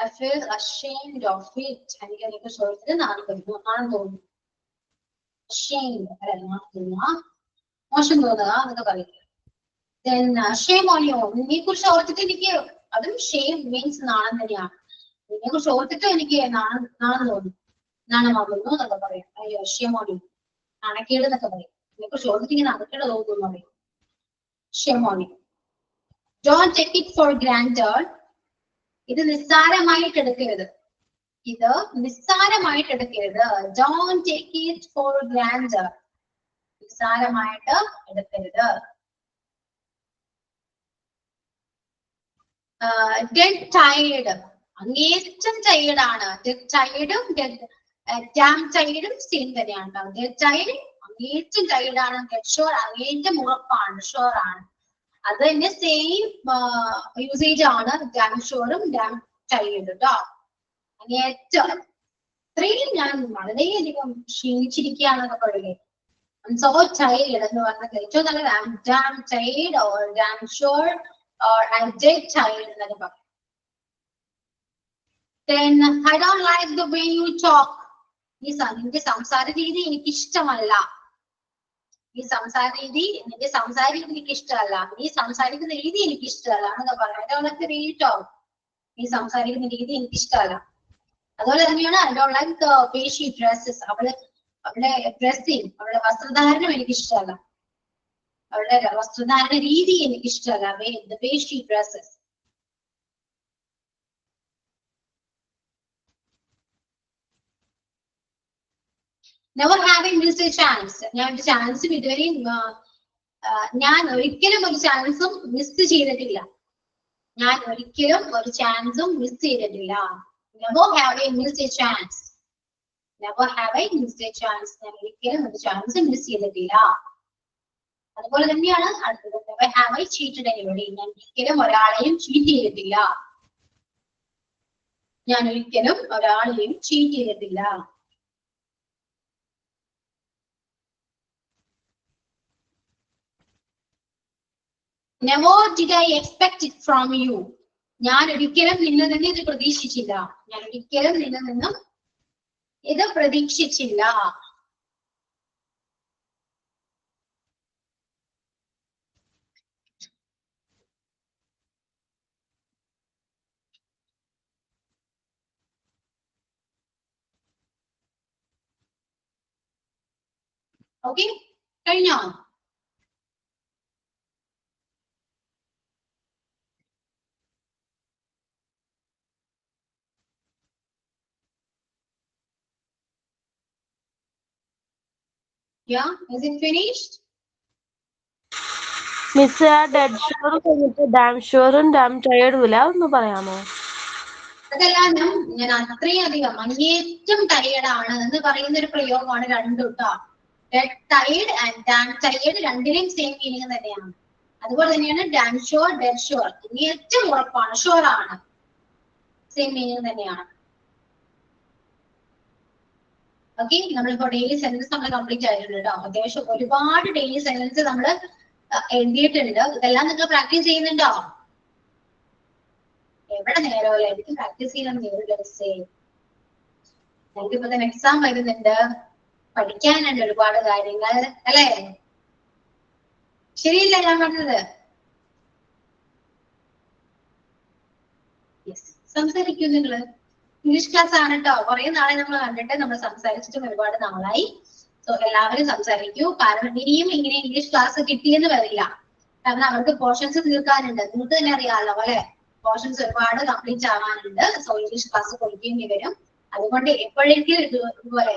I feel ashamed of it എനിക്ക് അതിനെ കുറിച്ച് ഓർത്തിട്ട് നാണം തോന്നുന്നു. Ashamed അല്ലെ നാണം തോന്നുക, മോശം തോന്നുക എന്നൊക്കെ പറയുന്നത്. Then shame on you ഇതിനെ കുറിച്ച് ഓർത്തിട്ട് എനിക്ക് അതും shame means നാണം തന്നെയാണ്. ഇതിനെ കുറിച്ച് ഓർത്തിട്ട് എനിക്ക് നാണം തോന്നുന്നു, നാണമാകുന്നു എന്നൊക്കെ പറയാം. അയ്യോ shame on you നാണക്കേട് എന്നൊക്കെ പറയും. ഇതിനെ കുറിച്ച് ഓർത്തിട്ട് ഇങ്ങനെ നാണക്കേട് തോന്നുന്നു പറയും. Shame on you. Don't take it for granted ഇത് നിസ്സാരമായിട്ട് എടുക്കരുത്. ഇത് നിസ്സാരമായിട്ട് എടുക്കരുത്. Don't take it for granted നിസ്സാരമായിട്ട് എടുക്കരുത്. Dead tired അങ്ങേറ്റം ടയേർഡ് ആണ്. Dead tiredും damn tiredും സെയിം തന്നെയാണ്. Dead tired അങ്ങേറ്റം ടയേർഡ് ആണ്. Dead sure അങ്ങേറ്റം ഉറപ്പാണ്, ഷുവർ ആണ്. അത് തന്നെ സെയിം യൂസേജ് ആണ്. damn sure ഉം damn tired കേട്ടോ. അങ്ങേറ്റം ഇത്രയും ഞാൻ വളരെയധികം ക്ഷീണിച്ചിരിക്കുകയാണെന്നൊക്കെ പറയുകയെ. I'm so tired എന്ന് പറഞ്ഞത് ഏറ്റവും നല്ല damn tired or damn sure or I'm dead tired എന്നൊക്കെ പറയും. Then I don't like the way you talk നിന്റെ സംസാര രീതി എനിക്ക് ഇഷ്ടമല്ല. നിന്റെ സംസാര രീതി എനിക്ക് ഇഷ്ടമല്ല. നീ സംസാരിക്കുന്ന രീതി എനിക്ക് ഇഷ്ടമല്ല എന്നൊക്കെ പറയാം. I don't like the way you talk നീ സംസാരിക്കുന്ന രീതി എനിക്ക് ഇഷ്ടമല്ല. അതുപോലെ തന്നെയാണ് I don't like the way she dresses അവളുടെ ഡ്രസ്സിങ് അവളുടെ വസ്ത്രധാരണം എനിക്ക് ഇഷ്ടമല്ല. അവളുടെ വസ്ത്രധാരണ രീതി എനിക്ക് ഇഷ്ടമല്ല. The way she dresses. Never having missed a chance ഞാൻ ഒരു ചാൻസും ഇതുവരെയും ഞാൻ ഒരിക്കലും ഒരു ചാൻസും മിസ് ചെയ്തിട്ടില്ല. ഞാൻ ഒരിക്കലും ഒരു ചാൻസും മിസ് ചെയ്തിട്ടില്ല. Never having missed a chance. Never having missed a chance ഞാൻ ഒരിക്കലും ഒരു ചാൻസും മിസ് ചെയ്തിട്ടില്ല. അതുപോലെ തന്നെയാണ് അടുത്തത്. Never have I cheated anybody ഞാൻ ഒരിക്കലും ഒരാളെയും ചീറ്റ് ചെയ്തിട്ടില്ല. ഞാൻ ഒരിക്കലും ഒരാളെയും ചീറ്റ് ചെയ്തിട്ടില്ല. Never did I expect it from you ഞാൻ ഒരിക്കലും നിന്നിൽ നിന്ന് ഇത് പ്രതീക്ഷിച്ചില്ല. ഞാൻ ഒരിക്കലും നിന്നിൽ നിന്നും ഇത് പ്രതീക്ഷിച്ചില്ല. ഓക്കെ കഴിഞ്ഞോ? Yeah, is it finished? Miss ആ ഡെഡ് ഷുവർ കഴിഞ്ഞിട്ട് ഡാം ഷുവറും ഡാം ടയേർഡും ഇല്ല, ഒന്ന് പറയാമോ? അതെല്ലാം ഞാൻ അത്രയധികം അങ്ങേറ്റം ടയേർഡ് ആണ് എന്ന് പറയുന്ന ഒരു പ്രയോഗമാണ് രണ്ടും കേട്ടോ. Dead tired and dam tired രണ്ടിനെയും സെയിം മീനിങ് തന്നെയാണ്. അതുപോലെ തന്നെയാണ് ഡാം ഷുവർ ഡെഡ് ഷുവർ അങ്ങേറ്റം ഉറപ്പാണ്, ഷുവർ ആണ്, സെയിം മീനിങ് തന്നെയാണ്. ഓക്കെ, നമ്മളിപ്പോ ഡെയിലി സെന്റൻസ് നമ്മൾ കംപ്ലീറ്റ് ആയിട്ടുണ്ട് കേട്ടോ. അത്യാവശ്യം ഒരുപാട് ഡെയിലി സെന്റൻസ് നമ്മൾ എഴുതിയിട്ടുണ്ട്. ഇതെല്ലാം നിങ്ങൾ പ്രാക്ടീസ് ചെയ്യുന്നുണ്ടോ? എവിടെ നേരമല്ല, എനിക്ക് പ്രാക്ടീസ് ചെയ്യണം. ഞങ്ങൾക്ക് തന്നെ എക്സാം വരുന്നുണ്ട്, പഠിക്കാനുണ്ട് ഒരുപാട് കാര്യങ്ങൾ അല്ലേ? ശരിയല്ല ഞാൻ പറഞ്ഞത്? സംസാരിക്കൂ നിങ്ങള്. ഇംഗ്ലീഷ് ക്ലാസ് ആണ് കേട്ടോ. കുറെ നാളെ നമ്മൾ കണ്ടിട്ട്, നമ്മൾ സംസാരിച്ചിട്ടും ഒരുപാട് നാളായി. സോ എല്ലാവരും സംസാരിക്കൂ. കാരണം ഇനിയും ഇങ്ങനെ ഇംഗ്ലീഷ് ക്ലാസ് കിട്ടിയെന്ന് വരില്ല. കാരണം അവർക്ക് പോർഷൻസ് തീർക്കാനുണ്ട്. നിങ്ങൾക്ക് തന്നെ അറിയാമല്ലോ അല്ലെ, പോർഷൻസ് ഒരുപാട് കംപ്ലീറ്റ് ആവാനുണ്ട്. സോ ഇംഗ്ലീഷ് ക്ലാസ് കൊടുക്കേണ്ടി വരും. അതുകൊണ്ട് എപ്പോഴെങ്കിലും ഇതുപോലെ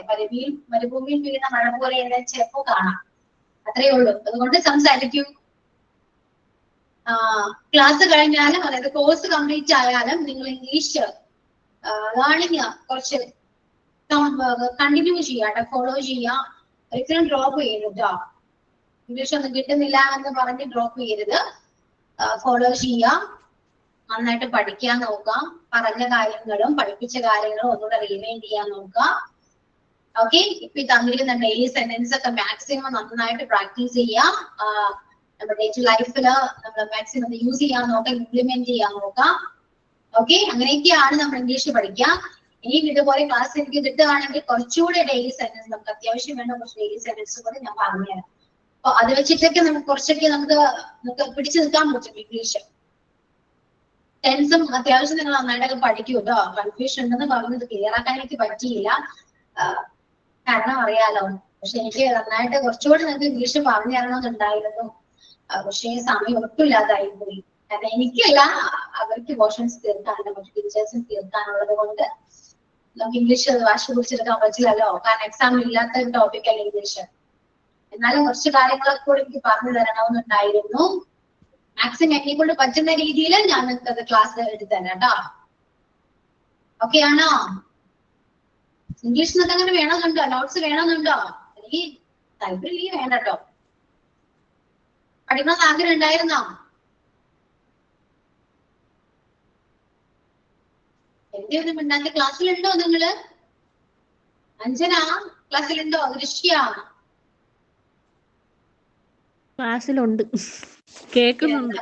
മരുഭൂമിയിൽ വീഴുന്ന മഴ പോലെ എല്ലാം ചിലപ്പോ കാണാം. അത്രയേ ഉള്ളൂ. അതുകൊണ്ട് സംസാരിക്കൂ. ക്ലാസ് കഴിഞ്ഞാലും, അതായത് കോഴ്സ് കംപ്ലീറ്റ് ആയാലും നിങ്ങൾ ഇംഗ്ലീഷ് ലേണിംഗ് കുറച്ച് കണ്ടിന്യൂ ചെയ്യാം, ഫോളോ ചെയ്യാം. ഒരിക്കലും ഡ്രോപ്പ് ചെയ്യരുത് കേട്ടോ. ഇംഗ്ലീഷ് ഒന്നും കിട്ടുന്നില്ല എന്ന് പറഞ്ഞ് ഡ്രോപ്പ് ചെയ്യരുത്. ഫോളോ ചെയ്യാം, നന്നായിട്ട് പഠിക്കാൻ നോക്കാം. പറഞ്ഞ കാര്യങ്ങളും പഠിപ്പിച്ച കാര്യങ്ങളും ഒന്നുകൂടെ റിമൈൻഡ് ചെയ്യാൻ നോക്കാം. ഓക്കെ, ഇപ്പൊ ഈ തന്നിരിക്കുന്ന ഡെയിലി സെന്റൻസ് ഒക്കെ മാക്സിമം നന്നായിട്ട് പ്രാക്ടീസ് ചെയ്യാം. നമ്മുടെ ഡേ ടു ലൈഫില് നമ്മൾ മാക്സിമം യൂസ് ചെയ്യാൻ നോക്കാം, ഇംപ്ലിമെന്റ് ചെയ്യാൻ നോക്കാം. ഓക്കെ, അങ്ങനെയൊക്കെയാണ് നമ്മൾ ഇംഗ്ലീഷ് പഠിക്കുക. ഇനിയും ഇതുപോലെ ക്ലാസ് എനിക്ക് കിട്ടുകയാണെങ്കിൽ കുറച്ചുകൂടെ ഡെയിലി സെന്റൻസ്, നമുക്ക് അത്യാവശ്യം വേണ്ട കുറച്ച് ഡെയിലി സെന്റൻസ് കൂടെ ഞാൻ പറഞ്ഞുതരാം. അപ്പൊ അത് വെച്ചിട്ടൊക്കെ നമുക്ക് കുറച്ചൊക്കെ നമുക്ക് പിടിച്ചു നിൽക്കാൻ പറ്റും ഇംഗ്ലീഷ്. ടെൻസും അത്യാവശ്യം നിങ്ങൾ നന്നായിട്ടൊക്കെ പഠിക്കൂ കേട്ടോ. കൺഫ്യൂഷൻ ഉണ്ടെന്ന് പറഞ്ഞത് ക്ലിയർ ആക്കാൻ എനിക്ക് പറ്റിയില്ല, കാരണം അറിയാലോ. പക്ഷെ എനിക്ക് നന്നായിട്ട് കുറച്ചുകൂടി നിങ്ങൾക്ക് ഇംഗ്ലീഷ് പറഞ്ഞു തരണമെന്നുണ്ടായിരുന്നു. പക്ഷേ സമയം ഒട്ടുമില്ലാതായി പോയി. കാരണം എനിക്കല്ല, അവർക്ക് പോർഷൻസ് തീർക്കാനുണ്ട്, മറ്റു ടീച്ചേഴ്സിന് തീർക്കാനുള്ളത് കൊണ്ട് നമുക്ക് ഇംഗ്ലീഷ് വാശി പിടിച്ചെടുക്കാൻ പറ്റില്ലല്ലോ. കാരണം എക്സാം ഇല്ലാത്ത ഒരു ടോപ്പിക് അല്ല ഇംഗ്ലീഷ്. എന്നാലും കുറച്ച് കാര്യങ്ങളൊക്കെ കൂടി എനിക്ക് പറഞ്ഞു തരണമെന്നുണ്ടായിരുന്നു. മാക്സിമം എന്നെ കൊണ്ട് പറ്റുന്ന രീതിയിൽ ഞാൻ നിങ്ങൾക്ക് ക്ലാസ് എടുത്തു തരാം കേട്ടോ. ഓക്കെ ആണോ? ഇംഗ്ലീഷ് അങ്ങനെ വേണമെന്നുണ്ടോ? നോട്ട്സ് വേണമെന്നുണ്ടോ? എനിക്ക് താല്പര്യം വേണ്ട കേട്ടോ. പഠിക്കണം ആഗ്രഹം ഉണ്ടായിരുന്നോ? എന്റെ ഒന്നും മിണ്ടാത്ത. ക്ലാസ്സിലുണ്ടോ നിങ്ങള്? അഞ്ജന ക്ലാസ്സിലുണ്ടോ? ദൃശ്യ ക്ലാസ്സിലുണ്ട്, കേൾക്കുന്നുണ്ട്.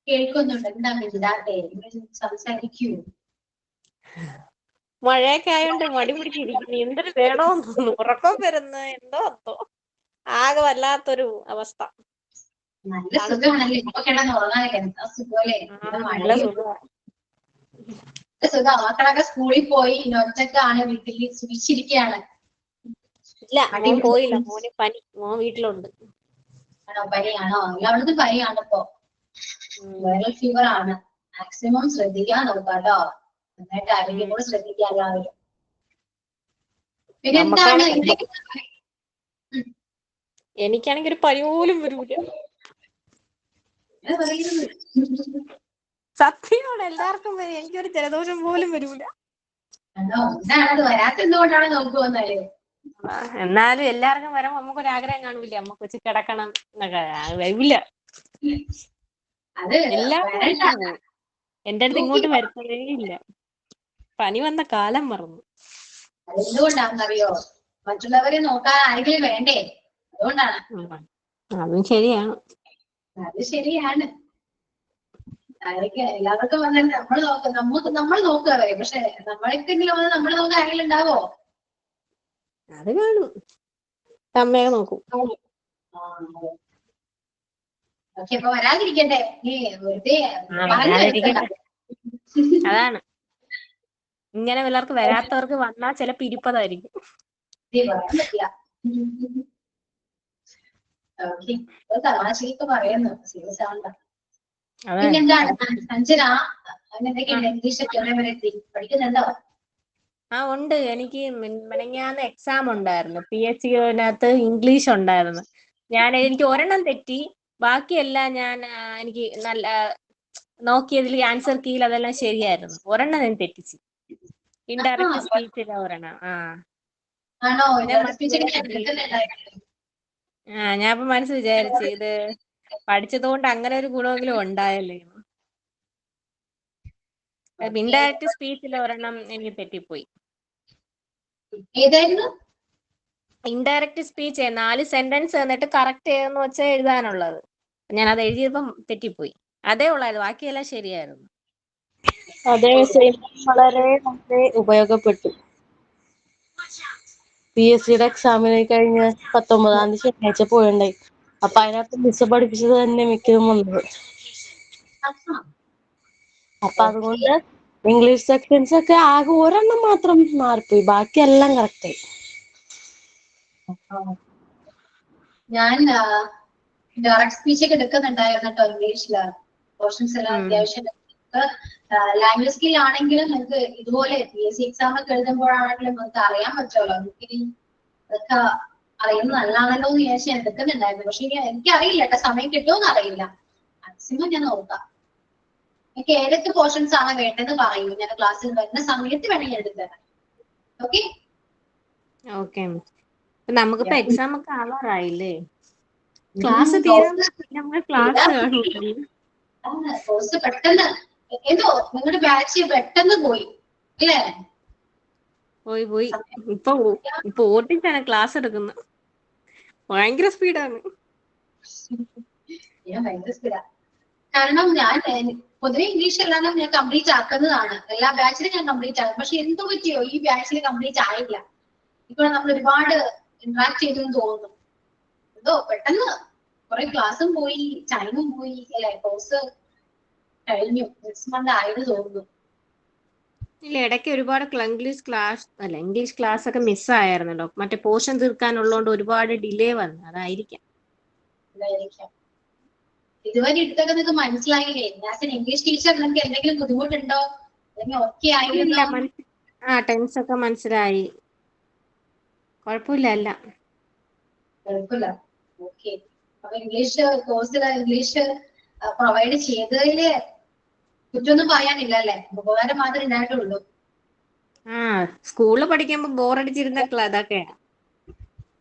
കേൾക്കുന്നുണ്ട്. എന്താ മിണ്ടാത്തെ? സംസാരിക്കൂ. മഴയൊക്കെ ആയോണ്ട് മടി പിടിച്ചിരിക്കുന്നു. എന്തൊരു വേണോന്ന് തോന്നുന്നു. ഉറക്കം വരുന്ന എന്തോ അത്തോ, ആകെ വല്ലാത്തൊരു അവസ്ഥ. നല്ല സുഖമാണല്ലേ ഇപ്പൊ കിടന്ന് ഉറങ്ങാനല്ലേ? എന്താ സുഖമല്ലേ? നല്ല സുഖമാണ്. സുഖം. മക്കളൊക്കെ സ്കൂളിൽ പോയി, ഒറ്റക്കാണ് വീട്ടിൽ സുഖിച്ചിരിക്കുകയാണ്. ഇല്ല, മോൻ പോയില്ല. മോന് പനി. മോൻ വീട്ടിലുണ്ട്. ആണോ? പനിയാണോ? എല്ലായിടത്തും പനിയാണ് ഇപ്പൊ. വൈറൽ ഫീവർ ആണ്. മാക്സിമം ശ്രദ്ധിക്കാൻ നോക്കാട്ടോ. നന്നായിട്ട് ആരോഗ്യം കൂടെ ശ്രദ്ധിക്കാൻ എല്ലാവരും. പിന്നെ എന്താണ് എനിക്കാണെങ്കിൽ ഒരു പനി പോലും വരൂല. സത്യമാണ്, എല്ലാവർക്കും വരും. എനിക്കൊരു ജലദോഷം പോലും വരൂല. എന്താണത് വരാത്ത? എന്തുകൊണ്ടാണ് നോക്കുവന്നാല്? എന്നാലും എല്ലാവർക്കും വരുമ്പോ നമുക്കൊരു ആഗ്രഹം കാണൂല, നമുക്ക് വെച്ച് കിടക്കണം എന്നൊക്കെ. വരില്ല. അത് എല്ലാവരും എന്റെ അടുത്ത് ഇങ്ങോട്ട് വരുത്തതേ ഇല്ല. പനി വന്ന കാലം മറന്നു. അതെന്തുകൊണ്ടാണെന്നറിയോ? മറ്റുള്ളവരെ നോക്കാൻ ആരെങ്കിലും വേണ്ടേ? അതുകൊണ്ടാണ്. അതും ശരിയാണ്. അത് ശരിയാണ്. എല്ലാവർക്കും വന്നാൽ നമ്മൾ നോക്കുക അവരെ. പക്ഷെ നമ്മളെന്തെങ്കിലും വന്ന് നമ്മൾ നോക്കാൻ ആരെങ്കിലും ഉണ്ടാവോ? അത് കാണും, അമ്മയെ നോക്കും. ഓക്കെ, അപ്പൊ വരാതിരിക്കട്ടെ. നീ വെറുതെ അതാണ്. ഇങ്ങനെ പിള്ളേർക്ക് വരാത്തവർക്ക് വന്നാൽ ചിലപ്പോ ഇരിപ്പതായിരിക്കും. പറയാൻ പറ്റില്ല. ഓക്കെ, തമാശയൊക്കെ പറയുന്നു. സീരിയസ് ആവണ്ട. പിന്നെന്താണ് അഞ്ജന? എന്തൊക്കെയുണ്ട്? ഇംഗ്ലീഷ് എവിടെ വരെ എത്തി? പഠിക്കുന്നുണ്ടോ? ഉണ്ട്. എനിക്ക് മിനിഞ്ഞാന്ന് എക്സാം ഉണ്ടായിരുന്നു. PHCനകത്ത് ഇംഗ്ലീഷ് ഉണ്ടായിരുന്നു. എനിക്ക് ഒരെണ്ണം തെറ്റി, ബാക്കിയെല്ലാം എനിക്ക് നല്ല നോക്കിയതിൽ ആൻസർ കീയിൽ അതെല്ലാം ശരിയായിരുന്നു. ഒരെണ്ണം ഞാൻ തെറ്റിച്ച്. ഇൻഡയറക്റ്റ് സ്പീച്ചിലെ ഒരെണ്ണം. ഞാൻ ഇപ്പൊ മനസ്സ് വിചാരിച്ചു, ഇത് പഠിച്ചത് കൊണ്ട് അങ്ങനെ ഒരു ഗുണമെങ്കിലും ഉണ്ടായല്ലേ. ഇൻഡയറക്റ്റ് സ്പീച്ചിലെ ഒരെണ്ണം എനിക്ക് തെറ്റിപ്പോയി. ഏതായിരുന്നു? ഇൻഡയറക്റ്റ് സ്പീച്ച് 4 സെന്റൻസ് എന്നിട്ട് കറക്റ്റ് ഏതെന്ന് വെച്ചാൽ എഴുതാനുള്ളത്. ഞാൻ അത് എഴുതിയപ്പം തെറ്റിപ്പോയി. അതേ ഉള്ളായിരുന്നു, ബാക്കിയെല്ലാം ശരിയായിരുന്നു. അതേ വളരെ വളരെ ഉപയോഗപ്പെട്ടു. PSCയുടെ എക്സാമിന് കഴിഞ്ഞ് 19-ാം തീയതി ശനിയാഴ്ച പോയിണ്ടായി. അപ്പൊ അതിനകത്ത് മിസ് പഠിപ്പിച്ചത് തന്നെ മിക്കതും വന്നത്. അപ്പൊ അതുകൊണ്ട് ഇംഗ്ലീഷ് സെക്ഷൻസ് ഒക്കെ ആകെ ഒരെണ്ണം മാത്രം മാറിപ്പോയി, ബാക്കിയെല്ലാം കറക്റ്റ് ആയി. ഞാൻ ഡയറക്ട് സ്പീച്ച് ഒക്കെ എടുക്കുന്നുണ്ടായിരുന്നു കേട്ടോ ഇംഗ്ലീഷില്. പോർഷൻസ് എല്ലാം അത്യാവശ്യം ലാംഗ്വേജ് സ്കിൽ ആണെങ്കിലും നിങ്ങൾക്ക് ഇതുപോലെ PSC എക്സാം ഒക്കെ എഴുതുമ്പോഴാണെങ്കിലും നിങ്ങൾക്ക് അറിയാൻ പറ്റുമല്ലോ. എനിക്ക് അതൊക്കെ അറിയുന്നത് നല്ലതാണല്ലോ എന്ന് വിചാരിച്ച് ഞാൻ എടുക്കുന്നുണ്ടായിരുന്നു. പക്ഷെ എനിക്ക് അറിയില്ല കേട്ടോ, സമയം കിട്ടുമോന്ന് അറിയില്ല. മാക്സിമം ഞാൻ നോക്കാം. എനിക്ക് ഏതൊക്കെ പോർഷൻസ് ആണ് വേണ്ടതെന്ന് പറയൂ, ഞാൻ ക്ലാസ്സിൽ വരുന്ന സമയത്ത് വേണമെങ്കിൽ എടുത്തരാം. Okay okay. നമുക്കിപ്പോ എക്സാം ഒക്കെ ആവാറായില്ലേ? ക്ലാസ് തീരാൻ നമ്മൾ ക്ലാസ് കാണുമല്ലോ. കോഴ്സ് പെട്ടെന്ന് എന്തോ നിങ്ങളുടെ ബാച്ച് പെട്ടെന്ന് പോയി അല്ലേ? പോയി ഇപ്പൊ ഓട്ടിച്ചാണ് ക്ലാസ് എടുക്കുന്നത്. ഭയങ്കര സ്പീഡാണ്. ഭയങ്കര സ്പീഡാ. കാരണം ഞാൻ പൊതുവെ ഇംഗ്ലീഷ് എല്ലാം ഞാൻ കംപ്ലീറ്റ് ആക്കുന്നതാണ്, എല്ലാ ബാച്ചിലും ഞാൻ കംപ്ലീറ്റ് ആക്കും. പക്ഷെ എന്തോ പറ്റിയോ ഈ ബാച്ചിൽ കംപ്ലീറ്റ് ആയില്ല. ഇപ്പോൾ നമ്മൾ ഒരുപാട് ഇന്ററാക്ട് ചെയ്തു തോന്നുന്നു. എന്തോ പെട്ടെന്ന് കുറെ ക്ലാസ്സും പോയി, ടൈമും പോയി അല്ലെ? കോഴ്സ് കഴിഞ്ഞു, 6 month ആയത് തോന്നുന്നു. ഇല്ല, ഇടയ്ക്ക് ഒരുപാട് ഇംഗ്ലീഷ് ക്ലാസ് ഒക്കെ മിസ്സായിരുന്നല്ലോ. മറ്റേ പോർഷൻ തീർക്കാനുള്ളതുകൊണ്ട് ഒരുപാട് ഡിലേ വന്നു, അതായിരിക്കാം. ഇതുവരെ എടുത്തൊക്കെ നിങ്ങൾക്ക് മനസ്സിലായില്ലേ? ആസ് എൻ ഇംഗ്ലീഷ് ടീച്ചർ നിങ്ങൾക്ക് എന്തെങ്കിലും ബുദ്ധിമുട്ടുണ്ടോ, അല്ലെങ്കിൽ ഓക്കെ ആയിരുന്നോ? ടെൻസ് ഒക്കെ മനസ്സിലായി, കുഴപ്പമില്ല. കുഴപ്പമില്ല. ഓക്കെ. അപ്പൊ ഇംഗ്ലീഷ് കോഴ്സിൽ ഇംഗ്ലീഷ് പ്രൊവൈഡ് ചെയ്തതില് കുറ്റൊന്നും പറയാനില്ല അല്ലേ? ഉപകാരം മാത്രമേ ഉണ്ടായിട്ടുള്ളൂ. സ്കൂളിൽ പഠിക്കുമ്പോ ബോറടിച്ചിരുന്ന അതൊക്കെയാ.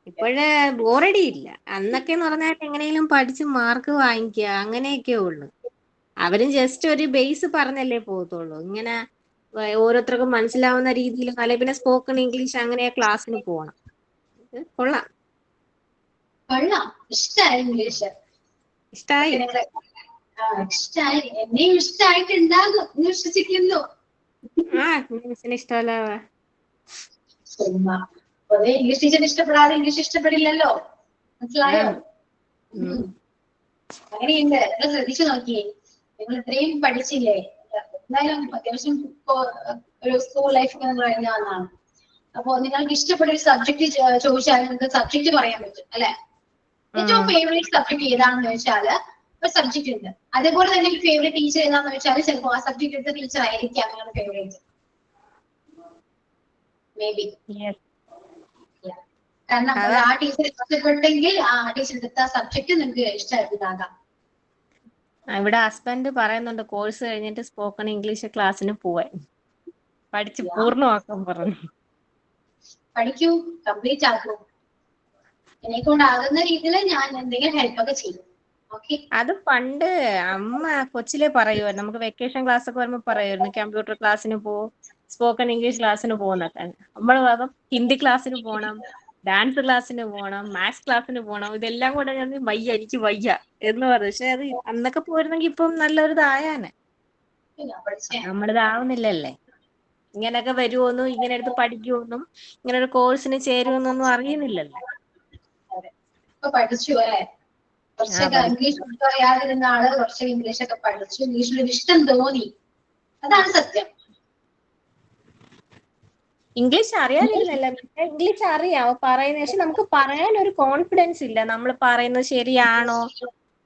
ഇപ്പോഴേ ബോറടി ഇല്ല. അന്നൊക്കെന്ന് പറഞ്ഞാൽ എങ്ങനെയും പഠിച്ച് മാർക്ക് വാങ്ങിക്കുക അങ്ങനെയൊക്കെ ഉള്ളു. അവരും ജസ്റ്റ് ഒരു ബേസ് പറഞ്ഞല്ലേ പോകത്തുള്ളൂ. ഇങ്ങനെ ഓരോരുത്തർക്കും മനസ്സിലാവുന്ന രീതിയിൽ, അല്ലെ പിന്നെ സ്പോക്കൺ ഇംഗ്ലീഷ് അങ്ങനെ ക്ലാസ്സിന് പോകണം. കൊള്ളാം. ഇഷ്ടായി ഇംഗ്ലീഷ്. ഇഷ്ടായി. ഇഷ്ടായി, എന്നെയും ഇഷ്ടായിട്ടുണ്ടാകും എന്ന് വിശ്വസിക്കുന്നു. ഇഷ്ടമല്ല പൊതുവെ ഇംഗ്ലീഷ് ടീച്ചർ ഇഷ്ടപ്പെടാതെ ഇംഗ്ലീഷ് ഇഷ്ടപ്പെടില്ലല്ലോ, മനസ്സിലായോ? അങ്ങനെയുണ്ട്. നിങ്ങൾ ശ്രദ്ധിച്ചു നോക്കിയേ, നിങ്ങൾ ഇത്രയും പഠിച്ചില്ലേ? എന്തായാലും അത്യാവശ്യം ഒരു സ്കൂൾ ലൈഫ് ഒക്കെ നിങ്ങൾ കഴിഞ്ഞ വന്നാണ്. അപ്പൊ നിങ്ങൾക്ക് ഇഷ്ടപ്പെട്ട ഒരു സബ്ജക്ട് ചോദിച്ചാൽ നിങ്ങൾക്ക് സബ്ജക്ട് പറയാൻ പറ്റും അല്ലെ? ഏറ്റവും ഫേവറേറ്റ് സബ്ജക്ട് ഏതാണെന്ന് ചോദിച്ചാല് ഒരു സബ്ജക്ട് ഉണ്ട്. അതേപോലെ തന്നെ ഒരു ഫേവറേറ്റ് ടീച്ചർ ഏതാണെന്ന് വെച്ചാൽ ചിലപ്പോൾ ആ സബ്ജക്ട് എടുത്ത ടീച്ചർ ആയിരിക്കാം നിങ്ങളുടെ ഫേവറേറ്റ്. May be. കാരണം ആ ടീച്ചർ ഇഷ്ടപ്പെട്ടെങ്കിൽ ആ ടീച്ചർ എടുത്ത സബ്ജക്ട് നിങ്ങൾക്ക് ഇഷ്ടമായിട്ടുണ്ടാകാം. ഇവിടെ ഹസ്ബൻഡ് പറയുന്നുണ്ട് കോഴ്സ് കഴിഞ്ഞിട്ട് സ്പോക്കൺ ഇംഗ്ലീഷ് ക്ലാസ്സിന് പോവാൻ, പഠിച്ച് പൂർണ്ണമാക്കാൻ പറഞ്ഞു. പഠിക്കൂ, കംപ്ലീറ്റ് ആക്കൂ. എന്നെ കൊണ്ടാകുന്ന രീതിയിൽ ഞാൻ എന്തെങ്കിലും ഹെൽപ്പ് ഒക്കെ ചെയ്യും. അത് പണ്ട് അമ്മ കൊച്ചിലെ പറയുമായിരുന്നു. നമുക്ക് വെക്കേഷൻ ക്ലാസ് ഒക്കെ വരുമ്പോ പറയുമായിരുന്നു കമ്പ്യൂട്ടർ ക്ലാസ്സിന് പോ, സ്പോക്കൺ ഇംഗ്ലീഷ് ക്ലാസ്സിന് പോകുന്നൊക്കെ. നമ്മൾ ഹിന്ദി ക്ലാസ്സിന് പോകണം, ഡാൻസ് ക്ലാസ്സിന് പോകണം, മാത്സ് ക്ലാസ്സിന് പോകണം. ഇതെല്ലാം കൂടെ ഞാൻ എനിക്ക് വയ്യ എന്ന് പറഞ്ഞു. പക്ഷെ അത് അന്നൊക്കെ പോയിരുന്നെങ്കിൽ ഇപ്പം നല്ലൊരു ഇതായാനെ. നമ്മളിതാവുന്നില്ലല്ലേ. ഇങ്ങനെയൊക്കെ വരുമോന്നും ഇങ്ങനെ എടുത്ത് പഠിക്കുമെന്നും ഇങ്ങനെ ഒരു കോഴ്സിന് ചേരുമെന്നൊന്നും അറിയുന്നില്ലല്ലോ. പഠിച്ചു അല്ലെ? കുറച്ചൊക്കെ ഇംഗ്ലീഷ് അറിയാതിരുന്ന ആള് കുറച്ച് ഇംഗ്ലീഷ് ഒക്കെ പഠിച്ചു, ഇംഗ്ലീഷിലൊരു ഇഷ്ടം തോന്നി. അതാണ് സത്യം. ഇംഗ്ലീഷ് അറിയാതിരുന്നല്ല, ഇംഗ്ലീഷ് അറിയാം പറയുന്നത്. പക്ഷെ നമുക്ക് പറയാൻ ഒരു കോൺഫിഡൻസ് ഇല്ല, നമ്മൾ പറയുന്നത് ശരിയാണോ.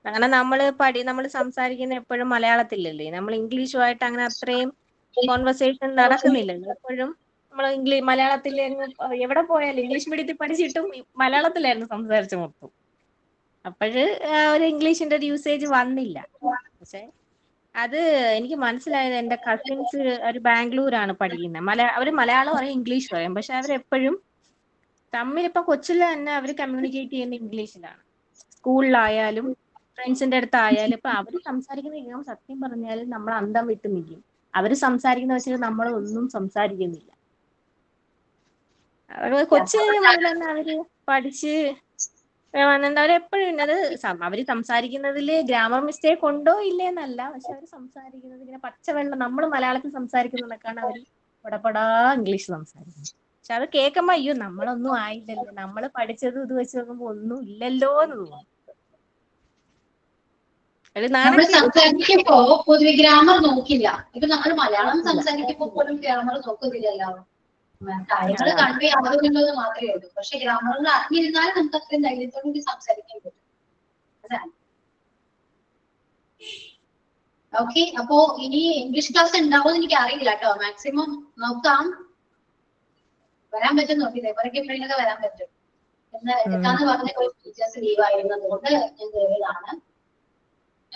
അങ്ങനെ നമ്മൾ സംസാരിക്കുന്ന എപ്പോഴും മലയാളത്തിലല്ലേ, നമ്മൾ ഇംഗ്ലീഷുമായിട്ട് അങ്ങനെ അത്രയും കോൺവെർസേഷൻ നടക്കുന്നില്ലല്ലോ. എപ്പോഴും നമ്മൾ മലയാളത്തിൽ എവിടെ പോയാലും ഇംഗ്ലീഷ് മീഡിയത്തിൽ പഠിച്ചിട്ടും മലയാളത്തിലായിരുന്നു സംസാരിച്ച മൊത്തം. അപ്പോഴ് ഒരു ഇംഗ്ലീഷിന്റെ ഒരു യൂസേജ് വന്നില്ല. പക്ഷെ അത് എനിക്ക് മനസ്സിലായത്, എന്റെ കസിൻസ് ഒരു ബാംഗ്ലൂരാണ് പഠിക്കുന്നത്. അവര് മലയാളം പറയും, ഇംഗ്ലീഷ് പറയും. പക്ഷെ അവരെപ്പോഴും തമ്മിലിപ്പൊ കൊച്ചിലെ തന്നെ അവർ കമ്മ്യൂണിക്കേറ്റ് ചെയ്യുന്ന ഇംഗ്ലീഷിലാണ്. സ്കൂളിലായാലും ഫ്രണ്ട്സിന്റെ അടുത്തായാലും ഇപ്പൊ അവര് സംസാരിക്കുന്ന സത്യം പറഞ്ഞാൽ നമ്മൾ അന്തം വിട്ട് നിൽക്കും. അവര് സംസാരിക്കുന്ന വെച്ചാൽ നമ്മൾ ഒന്നും സംസാരിക്കുന്നില്ല. കൊച്ചു മുതൽ തന്നെ അവര് പഠിച്ച് അവരെപ്പോഴും അത് അവര് സംസാരിക്കുന്നതില് ഗ്രാമർ മിസ്റ്റേക്ക് ഉണ്ടോ ഇല്ലേന്നല്ല, പക്ഷെ അവര് സംസാരിക്കുന്നത് ഇങ്ങനെ പച്ചവെള്ളം നമ്മൾ മലയാളത്തിൽ സംസാരിക്കുന്നതൊക്കെയാണ് അവര് പടപടാ ഇംഗ്ലീഷ് സംസാരിക്കുന്നത്. പക്ഷെ അത് കേൾക്കുമ്പോ അയ്യോ നമ്മളൊന്നും ആയില്ലല്ലോ, നമ്മൾ പഠിച്ചത് ഇത് വെച്ച് നോക്കുമ്പോ ഒന്നും ഇല്ലല്ലോ എന്ന് തോന്നും. ഒരു നമ്മൾ നാണക്കേട്. സംസാരിക്കുമ്പോ പൊതുവെ ഗ്രാമർ നോക്കില്ല. ഇപ്പൊ നമ്മൾ മലയാളം സംസാരിക്കുമ്പോ പോലും ഗ്രാമർ നോക്കുന്നില്ലല്ലോ. കാര്യങ്ങൾ അതാണ്. കൺവേ ആവുന്നുള്ളത് മാത്രമേ ഉള്ളൂ. പക്ഷെ ഗ്രാമറിൽ അറിഞ്ഞിരുന്നാലും നമുക്ക് അത്രയും ധൈര്യത്തോടു കൂടി സംസാരിക്കാൻ പറ്റും. അതാണ്. ഓക്കെ, അപ്പോ ഇനി ഇംഗ്ലീഷ് ക്ലാസ് ഉണ്ടാവുമെന്ന് എനിക്ക് അറിയില്ല കേട്ടോ. മാക്സിമം നോക്കാം, വരാൻ പറ്റും നോക്കി. ഇതേപോലൊക്കെ എപ്പോഴെങ്കിലൊക്കെ വരാൻ പറ്റും. എന്ന് എടുക്കാന്ന് പറഞ്ഞ ടീച്ചേഴ്സ് ലീവ് ആയിരുന്നതുകൊണ്ട് ഞാൻ കയറിയതാണ്.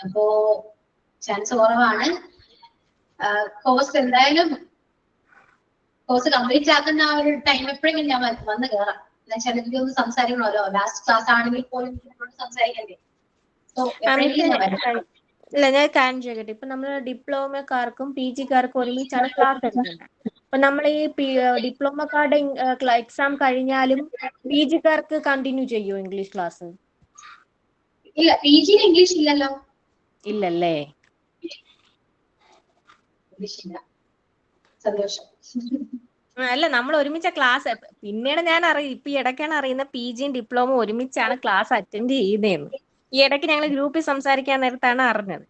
അപ്പോ ചാൻസ് കുറവാണ്. കോഴ്സ് എന്തായാലും കോഴ്സ് കംപ്ലീറ്റ് ആക്കുന്ന ആ ഒരു ടൈം എപ്പോഴെങ്കിലും ഞാൻ വന്ന് കയറാം. എന്നുവെച്ചാൽ എനിക്കൊന്ന് സംസാരിക്കണമല്ലോ. ലാസ്റ്റ് ക്ലാസ് ആണെങ്കിൽ പോലും സംസാരിക്കണ്ടേ. സോ എപ്പോഴെങ്കിലും ഞാൻ വരാം. ഇല്ല, ഞാൻ കാര്യം ചോദിക്കട്ടെ. ഇപ്പൊ നമ്മള് ഡിപ്ലോമക്കാർക്കും PGക്കാർക്കും ഒരുമിച്ചാണ് ക്ലാസ് എടുക്കുന്നത്. അപ്പൊ നമ്മൾ ഈ ഡിപ്ലോമക്കാരുടെ എക്സാം കഴിഞ്ഞാലും PGക്കാർക്ക് കണ്ടിന്യൂ ചെയ്യുമോ ഇംഗ്ലീഷ് ക്ലാസ്? ഇല്ല, PG ഇംഗ്ലീഷ് ഇല്ലല്ലോ. ഇല്ലല്ലേ? ഇംഗ്ലീഷ് ഇല്ല. സന്തോഷം. അല്ല, നമ്മൾ ഒരുമിച്ച ക്ലാസ് പിന്നീട് ഞാൻ അറിയും. ഇപ്പൊ ഈ ഇടയ്ക്കാണ് അറിയുന്നത് PGയും ഡിപ്ലോമ ഒരുമിച്ചാണ് ക്ലാസ് അറ്റൻഡ് ചെയ്യുന്നതെന്ന്. ഈ ഇടയ്ക്ക് ഞങ്ങൾ ഗ്രൂപ്പിൽ സംസാരിക്കാൻ നേരത്താണ് അറിഞ്ഞത്.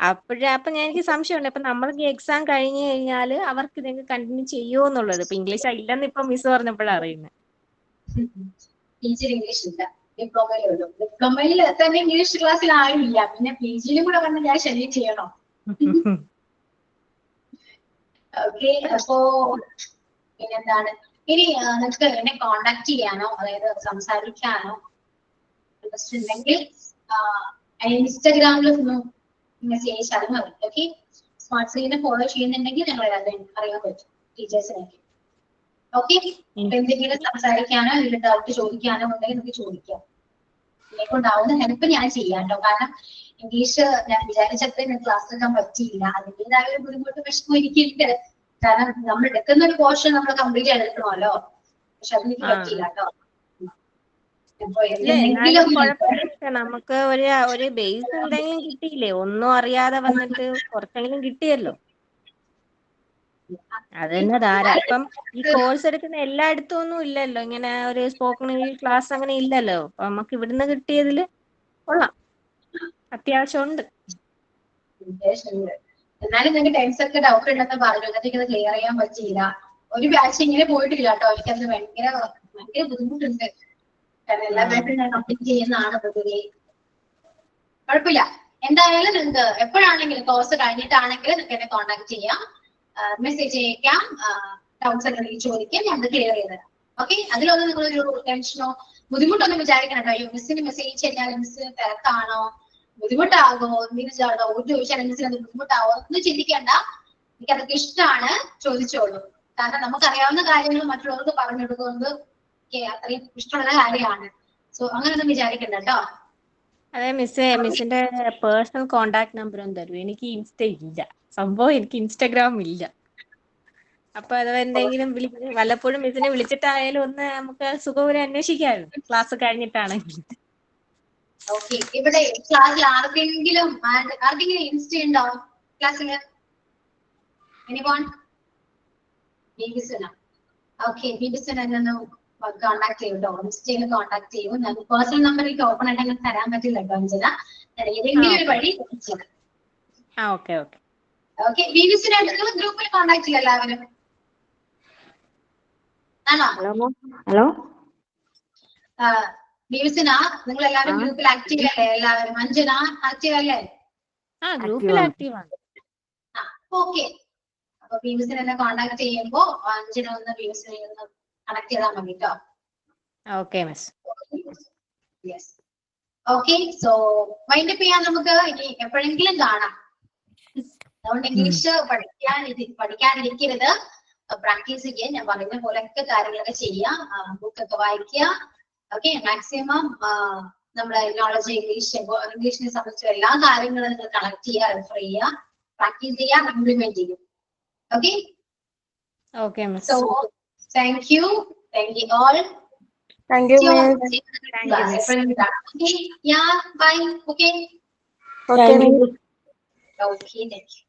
അപ്പൊ എനിക്ക് സംശയമുണ്ട്. അപ്പൊ നമ്മൾക്ക് എക്സാം കഴിഞ്ഞു കഴിഞ്ഞാൽ അവർക്ക് ഇതൊക്കെ കണ്ടിന്യൂ ചെയ്യുമോ എന്നുള്ളത്. ഇപ്പൊ ഇംഗ്ലീഷ് ഇല്ലെന്ന് ഇപ്പൊ മിസ് പറഞ്ഞപ്പോഴാണ് അറിയുന്നത്. PG ഇംഗ്ലീഷ് ഇല്ല, ഡിപ്ലോമയിലേ ഉള്ളൂ. ഡിപ്ലോമയിൽ തന്നെ ഇംഗ്ലീഷ് ക്ലാസ്സിൽ ആരും ഇല്ല. പിന്നെ PGയിലും കൂടെ വന്ന് ഞാൻ ശല്യം ചെയ്യണോ? ഓക്കെ, അപ്പോ പിന്നെന്താണ് ഇനി നിങ്ങൾക്ക് എന്നെ കോണ്ടാക്ട് ചെയ്യാനോ അതായത് സംസാരിക്കാനോ ഇൻട്രസ്റ്റ് ഉണ്ടെങ്കിൽ ഇൻസ്റ്റാഗ്രാമിൽ മെസ്സേജ് അയച്ചാലും മതി. ഓക്കെ, സ്മാർട്ട് സ്ക്രീനെ ഫോളോ ചെയ്യുന്നുണ്ടെങ്കിൽ ഞങ്ങൾ അറിയാൻ പറ്റും ടീച്ചേഴ്സിനൊക്കെ. ഓക്കെ, എന്തെങ്കിലും സംസാരിക്കാനോ ഇതിൽ ഡൗട്ട് ചോദിക്കാനോ ഉണ്ടെങ്കിൽ നമുക്ക് ചോദിക്കാം. എന്നെ കൊണ്ടാവുന്ന ഹെൽപ്പ് ഞാൻ ചെയ്യാം കേട്ടോ. കാരണം ഇംഗ്ലീഷ് ഞാൻ വിചാരിച്ചത്രയും ക്ലാസ് എടുക്കാൻ പറ്റിയില്ല. അതിൻ്റെതായ ഒരു ബുദ്ധിമുട്ട് വിഷമം എനിക്കുണ്ട്. കാരണം നമ്മൾ എടുക്കുന്ന ഒരു പോർഷൻ നമ്മൾ കംപ്ലീറ്റ് എടുക്കണമല്ലോ. പക്ഷെ അതെനിക്ക് പറ്റിയില്ല കേട്ടോ. നമുക്ക് ഒരു ബേസ് എന്തെങ്കിലും കിട്ടിയില്ലേ? ഒന്നും അറിയാതെ വന്നിട്ട് കുറച്ചെങ്കിലും കിട്ടിയല്ലോ. അത് തന്നെ ധാരാളം. ഇപ്പം ഈ കോഴ്സ് എടുക്കുന്ന എല്ലായിടത്തും ഒന്നും ഇല്ലല്ലോ ഇങ്ങനെ ഒരു സ്പോക്കൺ ഇംഗ്ലീഷ് ക്ലാസ്, അങ്ങനെ ഇല്ലല്ലോ. അപ്പൊ നമുക്ക് ഇവിടുന്ന് കിട്ടിയതില് കൊള്ളാം, അത്യാവശ്യം ഉണ്ട്. എന്നാലും നിങ്ങൾക്ക് ടെൻസ് ഒക്കെ ഡൗട്ട് ഉണ്ടെന്ന് പറഞ്ഞു. എന്നിട്ട് ക്ലിയർ ചെയ്യാൻ പറ്റിയില്ല. ഒരു ബാച്ച് ഇങ്ങനെ പോയിട്ടില്ല കേട്ടോ. എനിക്കത് ഭയങ്കര ബുദ്ധിമുട്ടുണ്ട്. കാരണം എല്ലാ ബാച്ചും ഞാൻ കംപ്ലീറ്റ് ചെയ്യുന്നതാണ് പൊതുവെ. കുഴപ്പമില്ല. എന്തായാലും നിങ്ങൾക്ക് എപ്പോഴാണെങ്കിലും കോഴ്സ് കഴിഞ്ഞിട്ടാണെങ്കിൽ നിങ്ങൾക്ക് എന്നെ കോൺടാക്ട് ചെയ്യാം, മെസ്സേജ് അയക്കാം, ഡൗട്ട്സ് ഒക്കെ ചോദിക്കാം, ഞാൻ ക്ലിയർ ചെയ്ത് തരാം. ഓക്കെ, അതിലൊന്നും നിങ്ങളൊരു ടെൻഷനോ ബുദ്ധിമുട്ടൊന്നും വിചാരിക്കണം കേട്ടോ. മിസ്സിന് മെസ്സേജ് കഴിഞ്ഞാൽ മിസ്സിന് തിരക്കാണോ, ബുദ്ധിമുട്ടാകോ, എന്തെങ്കിലും ഒരു ചോദിച്ചാൽ മിസ്സിന് അത് ബുദ്ധിമുട്ടാവോ ഒന്നും ചിന്തിക്കേണ്ട. എനിക്കതൊക്കെ ഇഷ്ടമാണ്, ചോദിച്ചോളൂ. കാരണം നമുക്കറിയാവുന്ന കാര്യങ്ങൾ മറ്റുള്ളവർക്ക് പറഞ്ഞു കൊടുക്കുന്നത് അത്രയും ഇഷ്ടമുള്ള കാര്യമാണ്. സോ അങ്ങനെയൊന്നും വിചാരിക്കണ്ട കേട്ടോ. അതെ മിസ്സിന്റെ പേഴ്സണൽ കോണ്ടാക്ട് നമ്പർ ഒന്ന് തരൂ. എനിക്ക് ഇൻസ്റ്റ ഇല്ല, സംഭവം എനിക്ക് ഇൻസ്റ്റഗ്രാം ഇല്ല. അപ്പൊ അത് എന്തെങ്കിലും വല്ലപ്പോഴും മിസ്സിനെ വിളിച്ചിട്ടായാലും ഒന്ന് നമുക്ക് സുഖപൂരം അന്വേഷിക്കാമല്ലോ, ക്ലാസ് കഴിഞ്ഞിട്ടാണെങ്കിൽ. ഓക്കെ, ഇവിടെ ക്ലാസ്സിൽ ആർക്കെങ്കിലും ഇൻസ്റ്റ ഉണ്ടോ ക്ലാസ്സില്? എനിവോൺ? ബിബിസുന. ഓക്കെ, ബിബിസുന എന്നൊന്ന് കോൺടാക്ട് ചെയ്യും കേട്ടോ. ഇൻസ്റ്റയിൽ കോൺടാക്ട് ചെയ്യും. ഞാൻ പേഴ്സണൽ നമ്പർ എനിക്ക് ഓപ്പൺ ആയിട്ട് അങ്ങനെ തരാൻ പറ്റില്ല കേട്ടോ അഞ്ജന. ഏതെങ്കിലും ഒരു വഴി ഓക്കെ. ഓക്കെ, ബിബിസുന നിങ്ങൾ ഗ്രൂപ്പിൽ കോൺടാക്ട് ചെയ്യും എല്ലാവരും. ആണോ? ഹലോ, ബിബിസുന നിങ്ങൾ എല്ലാവരും ഗ്രൂപ്പിൽ ആക്റ്റീവ് അല്ലേ? എല്ലാവരും അഞ്ജന ആക്റ്റീവ് അല്ലേ? ഗ്രൂപ്പിൽ ആക്റ്റീവ് ആണ്. ഓക്കെ, അപ്പൊ ബിബിസിനെ എന്നെ കോൺടാക്ട് ചെയ്യുമ്പോ അഞ്ജന ഒന്ന് ബിബിസിനെ ഒന്ന് കണക്ട് ചെയ്താൽ മതി കേട്ടോ. Okay miss. Yes, okay. So wind up ചെയ്യാൻ നമുക്ക് ഇനി എപ്പോഴെങ്കിലും കാണാം. അതുകൊണ്ട് ഇംഗ്ലീഷ് പഠിക്കാതിരിക്കരുത്, പ്രാക്ടീസ് ചെയ്യാൻ. ഞാൻ പറയുന്ന പോലെയൊക്കെ കാര്യങ്ങളൊക്കെ ചെയ്യാം, ബുക്കൊക്കെ വായിക്കുക. ഓക്കെ, മാക്സിമം നമ്മുടെ നോളജ് ഇംഗ്ലീഷിനെ സംബന്ധിച്ച എല്ലാ കാര്യങ്ങളും നിങ്ങൾ കളക്ട് ചെയ്യുക, റെഫർ ചെയ്യുക, പ്രാക്ടീസ് ചെയ്യുക, ഇംപ്ലിമെന്റ് ചെയ്യും. Okay. Okay, miss. So, thank you all. Thank you, miss. Thank you, miss. Okay, yeah, bye. Okay. Okay, miss. Okay, thank you.